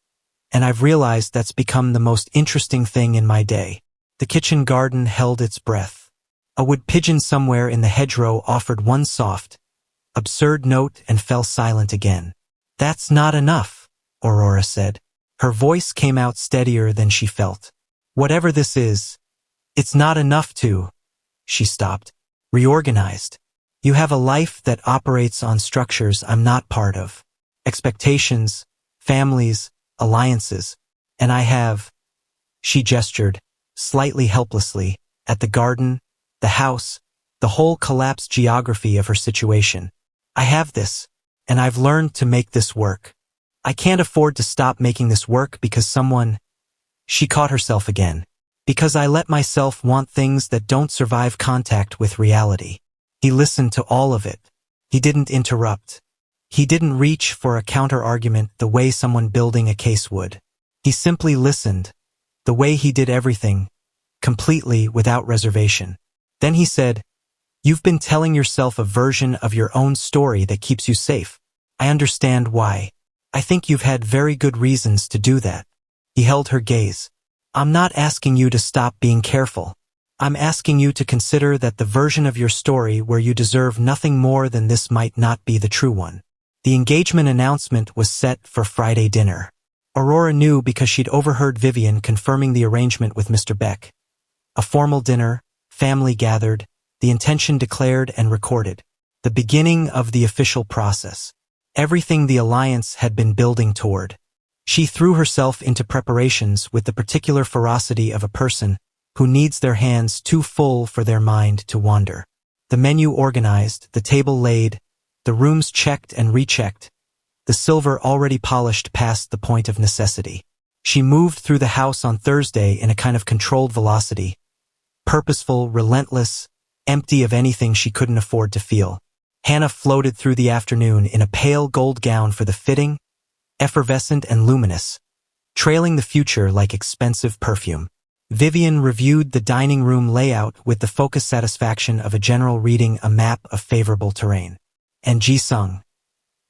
And I've realized that's become the most interesting thing in my day." The kitchen garden held its breath. A wood pigeon somewhere in the hedgerow offered one soft, absurd note and fell silent again. "That's not enough," Aurora said. Her voice came out steadier than she felt. "Whatever this is, it's not enough to..." She stopped, reorganized. "You have a life that operates on structures I'm not part of. Expectations, families, alliances. And I have..." She gestured, slightly helplessly, at the garden, the house, the whole collapsed geography of her situation. I have this, and I've learned to make this work. I can't afford to stop making this work because someone... She caught herself again. Because I let myself want things that don't survive contact with reality. He listened to all of it. He didn't interrupt. He didn't reach for a counter-argument the way someone building a case would. He simply listened, the way he did everything, completely without reservation. Then he said, "You've been telling yourself a version of your own story that keeps you safe. I understand why. I think you've had very good reasons to do that." He held her gaze. "I'm not asking you to stop being careful. I'm asking you to consider that the version of your story where you deserve nothing more than this might not be the true one." The engagement announcement was set for Friday dinner. Aurora knew because she'd overheard Vivien confirming the arrangement with Mr. Beck. A formal dinner, family gathered, the intention declared and recorded. The beginning of the official process. Everything the alliance had been building toward. She threw herself into preparations with the particular ferocity of a person who needs their hands too full for their mind to wander. The menu organized, the table laid, the rooms checked and rechecked, the silver already polished past the point of necessity. She moved through the house on Thursday in a kind of controlled velocity, purposeful, relentless, empty of anything she couldn't afford to feel. Hana floated through the afternoon in a pale gold gown for the fitting, effervescent and luminous, trailing the future like expensive perfume. Vivien reviewed the dining room layout with the focused satisfaction of a general reading a map of favorable terrain. And Jiang.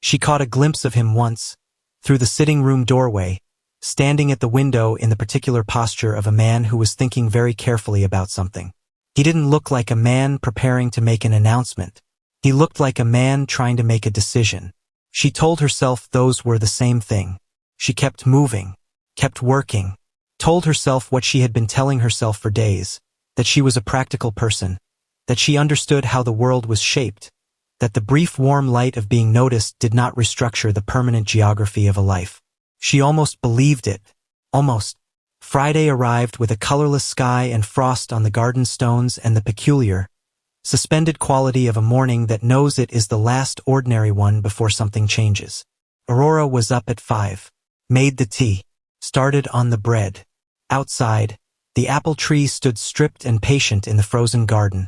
She caught a glimpse of him once, through the sitting room doorway, standing at the window in the particular posture of a man who was thinking very carefully about something. He didn't look like a man preparing to make an announcement. He looked like a man trying to make a decision. She told herself those were the same thing. She kept moving, kept working, told herself what she had been telling herself for days, that she was a practical person, that she understood how the world was shaped, that the brief warm light of being noticed did not restructure the permanent geography of a life. She almost believed it. Almost. Friday arrived with a colorless sky and frost on the garden stones and the peculiar, suspended quality of a morning that knows it is the last ordinary one before something changes. Aurora was up at 5, made the tea, started on the bread. Outside, the apple tree stood stripped and patient in the frozen garden,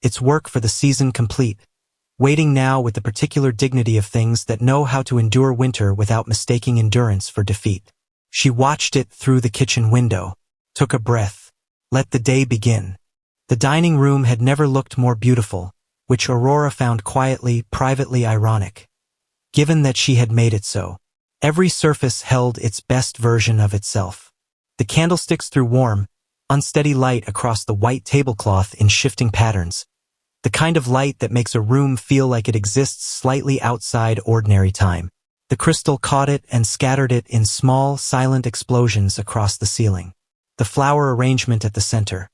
its work for the season complete, waiting now with the particular dignity of things that know how to endure winter without mistaking endurance for defeat. She watched it through the kitchen window, took a breath, let the day begin. The dining room had never looked more beautiful, which Aurora found quietly, privately ironic, given that she had made it so. Every surface held its best version of itself. The candlesticks threw warm, unsteady light across the white tablecloth in shifting patterns, the kind of light that makes a room feel like it exists slightly outside ordinary time. The crystal caught it and scattered it in small, silent explosions across the ceiling. The flower arrangement at the center.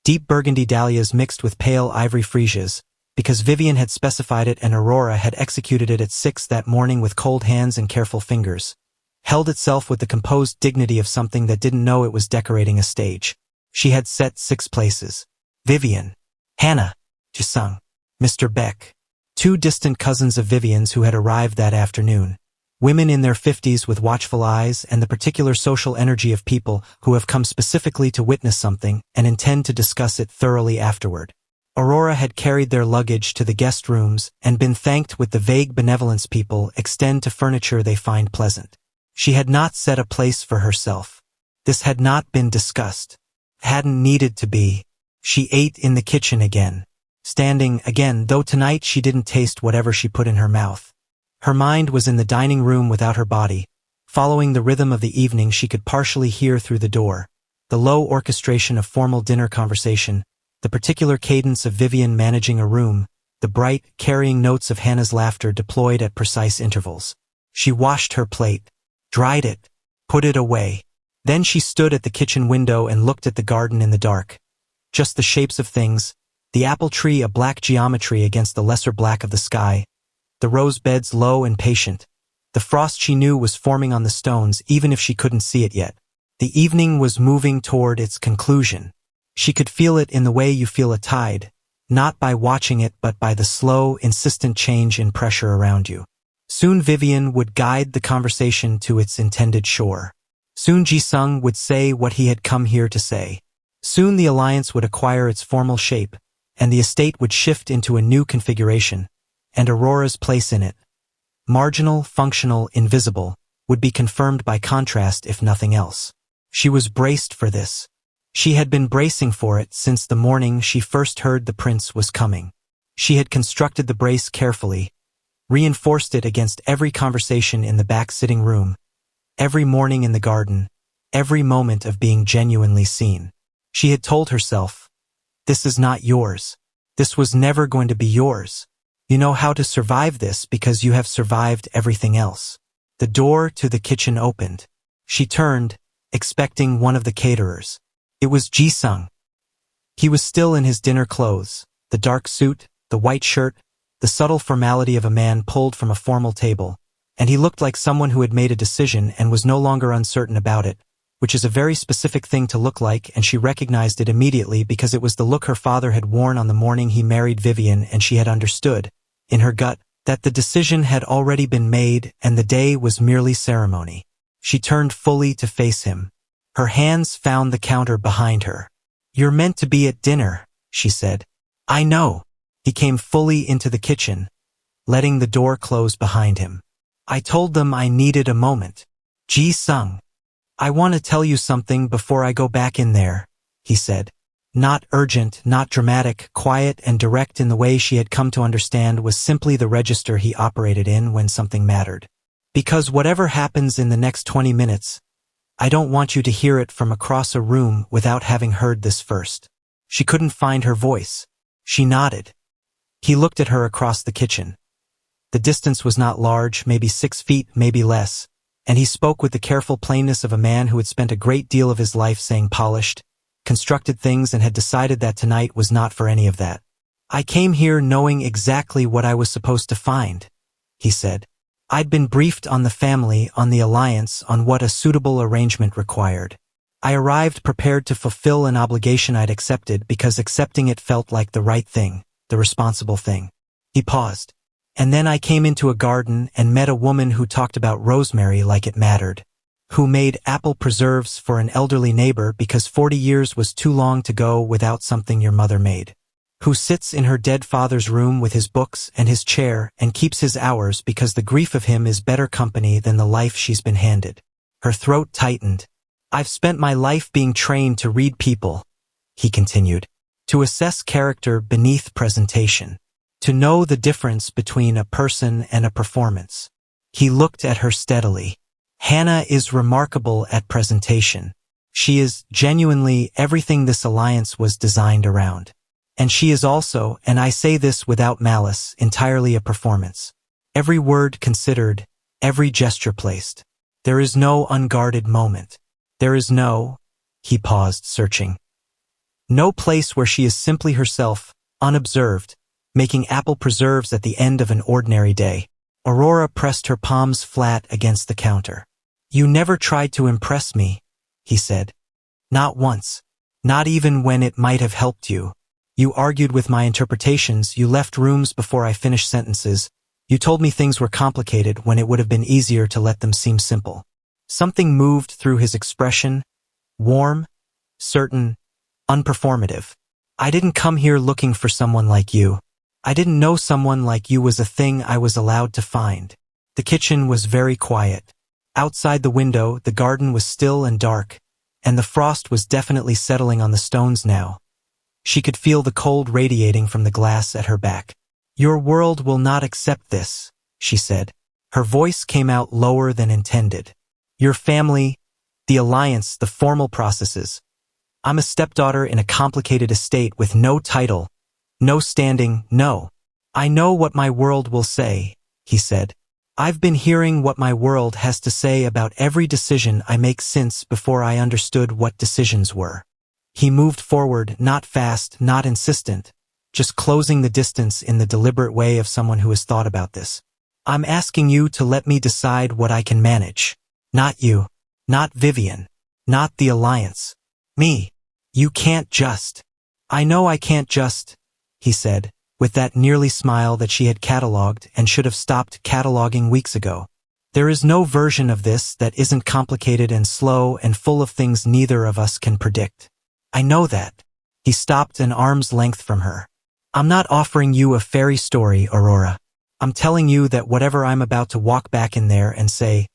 Deep burgundy dahlias mixed with pale ivory freesias, because Vivien had specified it and Aurora had executed it at 6 that morning with cold hands and careful fingers, held itself with the composed dignity of something that didn't know it was decorating a stage. She had set 6 places. Vivien, Hana, Jiang, Mr. Beck, 2 distant cousins of Vivien's who had arrived that afternoon, women in their 50s with watchful eyes and the particular social energy of people who have come specifically to witness something and intend to discuss it thoroughly afterward. Aurora had carried their luggage to the guest rooms and been thanked with the vague benevolence people extend to furniture they find pleasant. She had not set a place for herself. This had not been discussed. Hadn't needed to be. She ate in the kitchen again. Standing again, though tonight she didn't taste whatever she put in her mouth. Her mind was in the dining room without her body. Following the rhythm of the evening she could partially hear through the door. The low orchestration of formal dinner conversation, the particular cadence of Vivien managing a room, the bright, carrying notes of Hana's laughter deployed at precise intervals. She washed her plate, dried it, put it away. Then she stood at the kitchen window and looked at the garden in the dark. Just the shapes of things, the apple tree a black geometry against the lesser black of the sky, the rose beds low and patient. The frost she knew was forming on the stones even if she couldn't see it yet. The evening was moving toward its conclusion. She could feel it in the way you feel a tide, not by watching it but by the slow, insistent change in pressure around you. Soon Vivien would guide the conversation to its intended shore. Soon Jiang would say what he had come here to say. Soon the alliance would acquire its formal shape, and the estate would shift into a new configuration, and Aurora's place in it, marginal, functional, invisible, would be confirmed by contrast if nothing else. She was braced for this. She had been bracing for it since the morning she first heard the prince was coming. She had constructed the brace carefully, reinforced it against every conversation in the back sitting room, every morning in the garden, every moment of being genuinely seen. She had told herself, "This is not yours. This was never going to be yours. You know how to survive this because you have survived everything else." The door to the kitchen opened. She turned, expecting one of the caterers. It was Jiang. He was still in his dinner clothes, the dark suit, the white shirt, the subtle formality of a man pulled from a formal table, and he looked like someone who had made a decision and was no longer uncertain about it, which is a very specific thing to look like, and she recognized it immediately because it was the look her father had worn on the morning he married Vivien, and she had understood, in her gut, that the decision had already been made and the day was merely ceremony. She turned fully to face him. Her hands found the counter behind her. "You're meant to be at dinner," she said. "I know." He came fully into the kitchen, letting the door close behind him. "I told them I needed a moment." "Jiang, I want to tell you something before I go back in there," he said. Not urgent, not dramatic, quiet and direct in the way she had come to understand was simply the register he operated in when something mattered. "Because whatever happens in the next 20 minutes, I don't want you to hear it from across a room without having heard this first." She couldn't find her voice. She nodded. He looked at her across the kitchen. The distance was not large, maybe 6 feet, maybe less, and he spoke with the careful plainness of a man who had spent a great deal of his life saying polished, constructed things and had decided that tonight was not for any of that. "I came here knowing exactly what I was supposed to find," he said. "I'd been briefed on the family, on the alliance, on what a suitable arrangement required. I arrived prepared to fulfill an obligation I'd accepted because accepting it felt like the right thing, the responsible thing." He paused. "And then I came into a garden and met a woman who talked about rosemary like it mattered, who made apple preserves for an elderly neighbor because 40 years was too long to go without something your mother made, who sits in her dead father's room with his books and his chair and keeps his hours because the grief of him is better company than the life she's been handed." Her throat tightened. "I've spent my life being trained to read people," he continued, "to assess character beneath presentation, to know the difference between a person and a performance." He looked at her steadily. "Hana is remarkable at presentation. She is genuinely everything this alliance was designed around. And she is also, and I say this without malice, entirely a performance. Every word considered, every gesture placed. There is no unguarded moment. There is no," he paused, searching, "no place where she is simply herself, unobserved, making apple preserves at the end of an ordinary day." Aurora pressed her palms flat against the counter. "You never tried to impress me," he said. "Not once. Not even when it might have helped you. You argued with my interpretations, you left rooms before I finished sentences, you told me things were complicated when it would have been easier to let them seem simple." Something moved through his expression, warm, certain, unperformative. "I didn't come here looking for someone like you. I didn't know someone like you was a thing I was allowed to find." The kitchen was very quiet. Outside the window, the garden was still and dark, and the frost was definitely settling on the stones now. She could feel the cold radiating from the glass at her back. "Your world will not accept this," she said. Her voice came out lower than intended. "Your family, the alliance, the formal processes. I'm a stepdaughter in a complicated estate with no title, no standing, no. I know what my world will say," he said. "I've been hearing what my world has to say about every decision I make since before I understood what decisions were." He moved forward, not fast, not insistent, just closing the distance in the deliberate way of someone who has thought about this. "I'm asking you to let me decide what I can manage. Not you. Not Vivien. Not the alliance. Me. You can't just." "I know I can't just," he said, with that nearly smile that she had catalogued and should have stopped cataloging weeks ago. There is no version of this that isn't complicated and slow and full of things neither of us can predict. I know that. He stopped an arm's length from her. I'm not offering you a fairy story, Aurora. I'm telling you that whatever I'm about to walk back in there and say,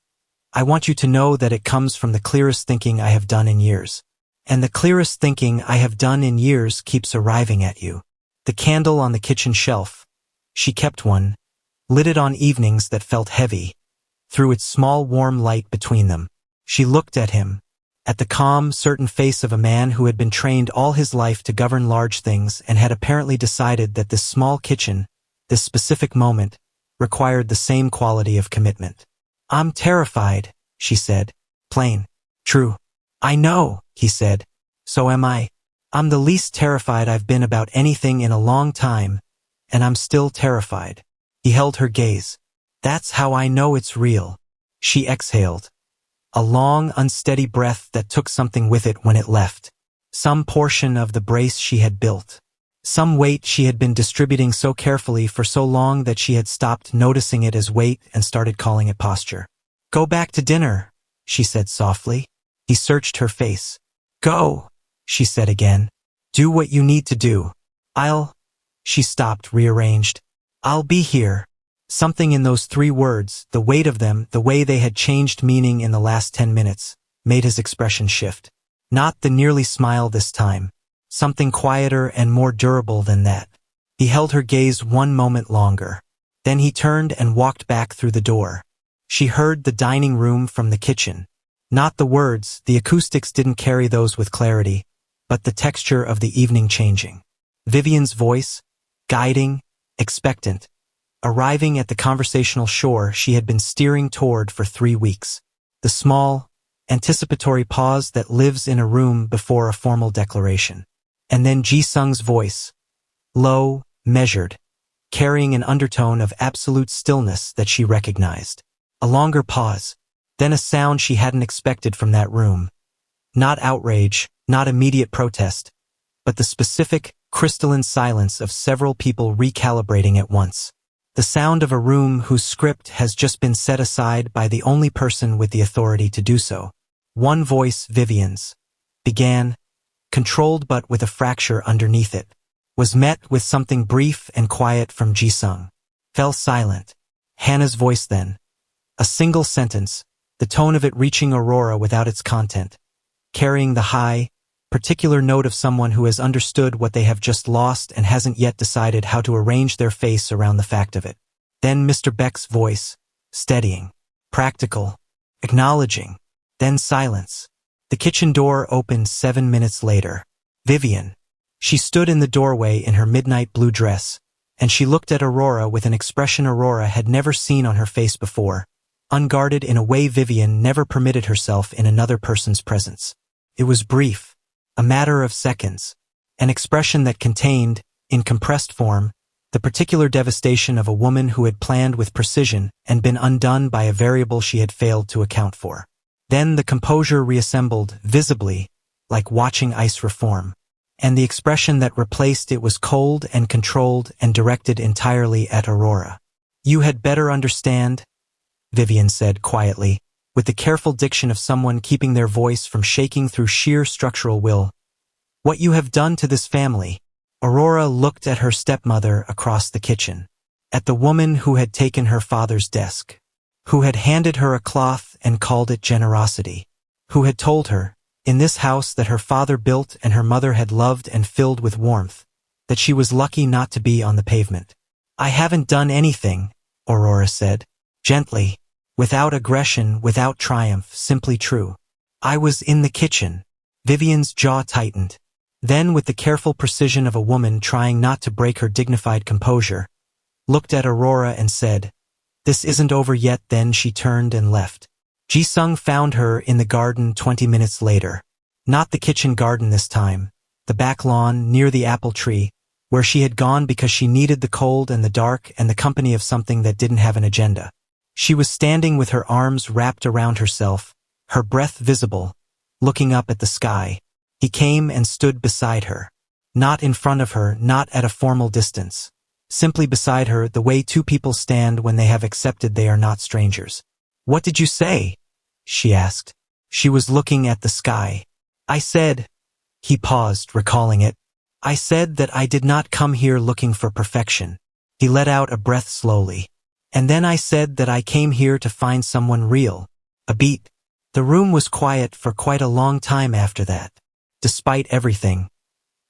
I want you to know that it comes from the clearest thinking I have done in years. And the clearest thinking I have done in years keeps arriving at you. The candle on the kitchen shelf. She kept one, lit it on evenings that felt heavy. Through its small warm light between them, she looked at him, at the calm, certain face of a man who had been trained all his life to govern large things and had apparently decided that this small kitchen, this specific moment, required the same quality of commitment. I'm terrified, she said. Plain. True. I know, he said. So am I. I'm the least terrified I've been about anything in a long time, and I'm still terrified. He held her gaze. That's how I know it's real. She exhaled. A long, unsteady breath that took something with it when it left. Some portion of the brace she had built. Some weight she had been distributing so carefully for so long that she had stopped noticing it as weight and started calling it posture. Go back to dinner, she said softly. He searched her face. Go, she said again. Do what you need to do. She stopped, rearranged. I'll be here. Something in those 3 words, the weight of them, the way they had changed meaning in the last 10 minutes, made his expression shift. Not the nearly smile this time. Something quieter and more durable than that. He held her gaze one moment longer. Then he turned and walked back through the door. She heard the dining room from the kitchen. Not the words, the acoustics didn't carry those with clarity, but the texture of the evening changing. Vivien's voice, guiding, expectant, arriving at the conversational shore she had been steering toward for 3 weeks. The small, anticipatory pause that lives in a room before a formal declaration. And then Ji-sung's voice, low, measured, carrying an undertone of absolute stillness that she recognized. A longer pause, then a sound she hadn't expected from that room. Not outrage, not immediate protest, but the specific, crystalline silence of several people recalibrating at once. The sound of a room whose script has just been set aside by the only person with the authority to do so. One voice, Vivien's, began, controlled but with a fracture underneath it, was met with something brief and quiet from Ji-sung. Fell silent. Hana's voice then. A single sentence, the tone of it reaching Aurora without its content, carrying the high, particular note of someone who has understood what they have just lost and hasn't yet decided how to arrange their face around the fact of it. Then Mr. Beck's voice, steadying, practical, acknowledging, then silence. The kitchen door opened 7 minutes later. Vivien. She stood in the doorway in her midnight blue dress, and she looked at Aurora with an expression Aurora had never seen on her face before, unguarded in a way Vivien never permitted herself in another person's presence. It was brief, a matter of seconds, an expression that contained, in compressed form, the particular devastation of a woman who had planned with precision and been undone by a variable she had failed to account for. Then the composure reassembled, visibly, like watching ice reform, and the expression that replaced it was cold and controlled and directed entirely at Aurora. You had better understand, Vivien said quietly, with the careful diction of someone keeping their voice from shaking through sheer structural will. What you have done to this family. Aurora looked at her stepmother across the kitchen, at the woman who had taken her father's desk, who had handed her a cloth and called it generosity, who had told her, in this house that her father built and her mother had loved and filled with warmth, that she was lucky not to be on the pavement. I haven't done anything, Aurora said, gently, without aggression, without triumph, simply true. I was in the kitchen. Vivien's jaw tightened. Then, with the careful precision of a woman trying not to break her dignified composure, looked at Aurora and said, This isn't over yet. Then she turned and left. Ji-sung found her in the garden 20 minutes later. Not the kitchen garden this time, the back lawn near the apple tree, where she had gone because she needed the cold and the dark and the company of something that didn't have an agenda. She was standing with her arms wrapped around herself, her breath visible, looking up at the sky. He came and stood beside her. Not in front of her, not at a formal distance. Simply beside her, the way two people stand when they have accepted they are not strangers. "What did you say?" she asked. She was looking at the sky. "I said," he paused, recalling it. "I said that I did not come here looking for perfection." He let out a breath slowly. "And then I said that I came here to find someone real." A beat. The room was quiet for quite a long time after that. Despite everything.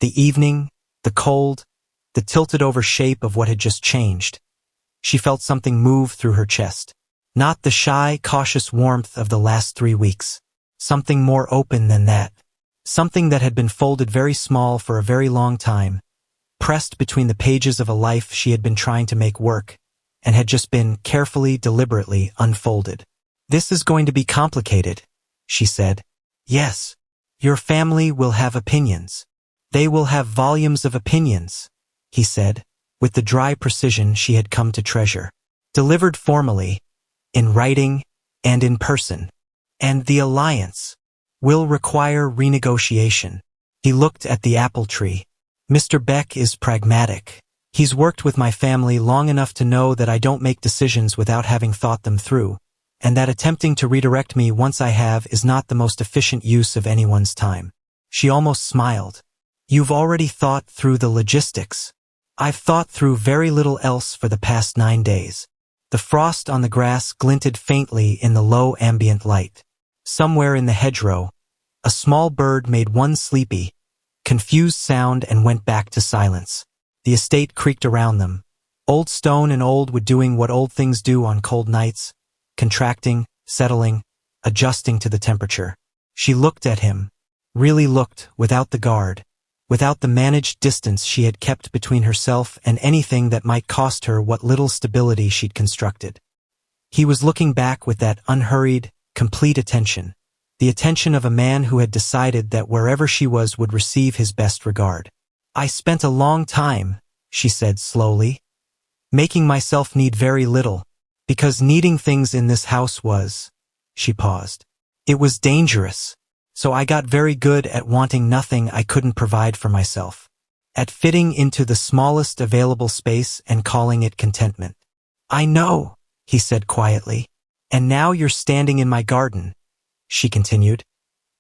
The evening, the cold, the tilted-over shape of what had just changed. She felt something move through her chest. Not the shy, cautious warmth of the last 3 weeks. Something more open than that. Something that had been folded very small for a very long time, pressed between the pages of a life she had been trying to make work, and had just been carefully, deliberately unfolded. "This is going to be complicated," she said. "Yes. Your family will have opinions. They will have volumes of opinions," he said, with the dry precision she had come to treasure. "Delivered formally, in writing, and in person. And the alliance will require renegotiation." He looked at the apple tree. "Mr. Beck is pragmatic. He's worked with my family long enough to know that I don't make decisions without having thought them through, and that attempting to redirect me once I have is not the most efficient use of anyone's time." She almost smiled. "You've already thought through the logistics. I've thought through very little else for the past 9 days." The frost on the grass glinted faintly in the low ambient light. Somewhere in the hedgerow, a small bird made one sleepy, confused sound and went back to silence. The estate creaked around them. Old stone and old wood doing what old things do on cold nights, contracting, settling, adjusting to the temperature. She looked at him, really looked, without the guard, without the managed distance she had kept between herself and anything that might cost her what little stability she'd constructed. He was looking back with that unhurried, complete attention, the attention of a man who had decided that wherever she was would receive his best regard. "I spent a long time," she said slowly, "making myself need very little, because needing things in this house was," she paused, "it was dangerous. So I got very good at wanting nothing I couldn't provide for myself, at fitting into the smallest available space and calling it contentment." "I know," he said quietly. "And now you're standing in my garden," she continued,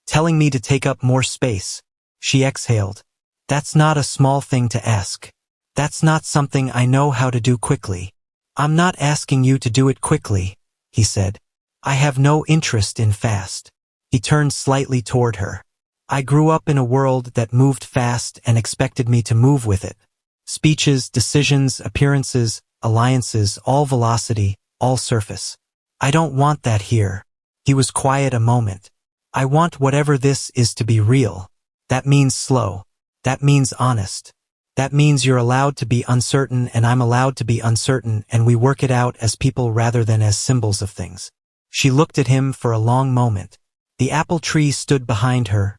"telling me to take up more space." She exhaled. "That's not a small thing to ask. That's not something I know how to do quickly." "I'm not asking you to do it quickly," he said. "I have no interest in fast." He turned slightly toward her. "I grew up in a world that moved fast and expected me to move with it. Speeches, decisions, appearances, alliances, all velocity, all surface. I don't want that here." He was quiet a moment. "I want whatever this is to be real. That means slow. That means honest. That means you're allowed to be uncertain and I'm allowed to be uncertain and we work it out as people rather than as symbols of things." She looked at him for a long moment. The apple tree stood behind her,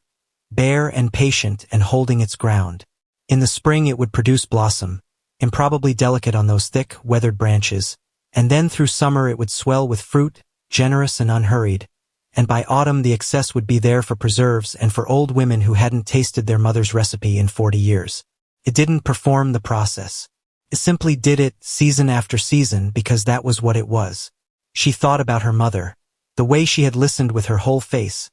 bare and patient and holding its ground. In the spring it would produce blossom, improbably delicate on those thick, weathered branches, and then through summer it would swell with fruit, generous and unhurried, and by autumn the excess would be there for preserves and for old women who hadn't tasted their mother's recipe in 40 years. It didn't perform the process. It simply did it season after season because that was what it was. She thought about her mother, the way she had listened with her whole face,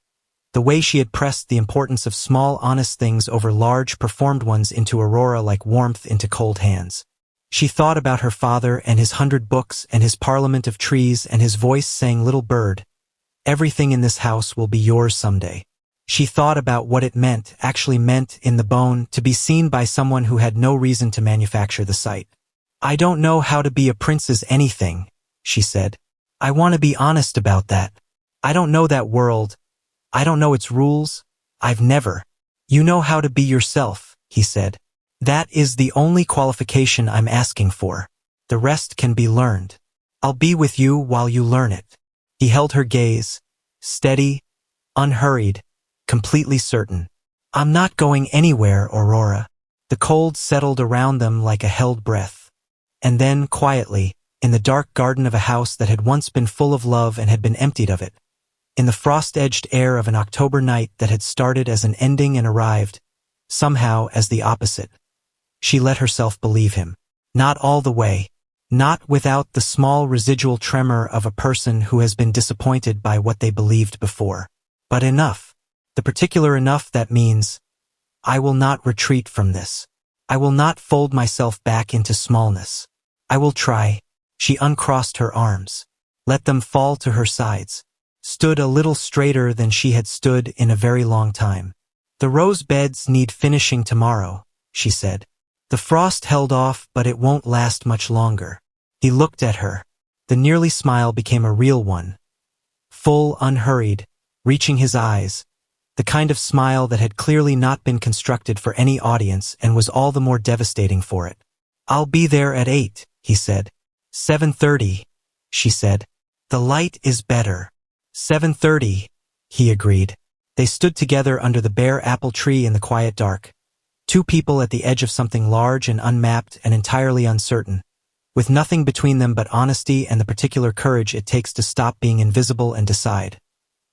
the way she had pressed the importance of small, honest things over large, performed ones into Aurora like warmth into cold hands. She thought about her father and his 100 books and his parliament of trees and his voice saying, "Little bird, everything in this house will be yours someday." She thought about what it meant, actually meant in the bone, to be seen by someone who had no reason to manufacture the sight. "I don't know how to be a prince's anything," she said. "I want to be honest about that. I don't know that world. I don't know its rules. I've never." "You know how to be yourself," he said. "That is the only qualification I'm asking for. The rest can be learned. I'll be with you while you learn it." He held her gaze, steady, unhurried, completely certain. "I'm not going anywhere, Aurora." The cold settled around them like a held breath. And then, quietly, in the dark garden of a house that had once been full of love and had been emptied of it, in the frost-edged air of an October night that had started as an ending and arrived, somehow as the opposite. She let herself believe him. Not all the way. Not without the small residual tremor of a person who has been disappointed by what they believed before. But enough. The particular enough that means, I will not retreat from this. I will not fold myself back into smallness. I will try. She uncrossed her arms. Let them fall to her sides. Stood a little straighter than she had stood in a very long time. The rose beds need finishing tomorrow, she said. The frost held off, but it won't last much longer. He looked at her. The nearly smile became a real one. Full, unhurried, reaching his eyes. The kind of smile that had clearly not been constructed for any audience and was all the more devastating for it. I'll be there at 8, he said. 7:30, she said. The light is better. 7:30, he agreed. They stood together under the bare apple tree in the quiet dark. Two people at the edge of something large and unmapped and entirely uncertain, with nothing between them but honesty and the particular courage it takes to stop being invisible and decide.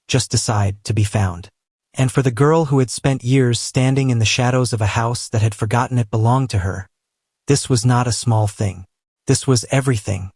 Just decide to be found. And for the girl who had spent years standing in the shadows of a house that had forgotten it belonged to her, this was not a small thing. This was everything.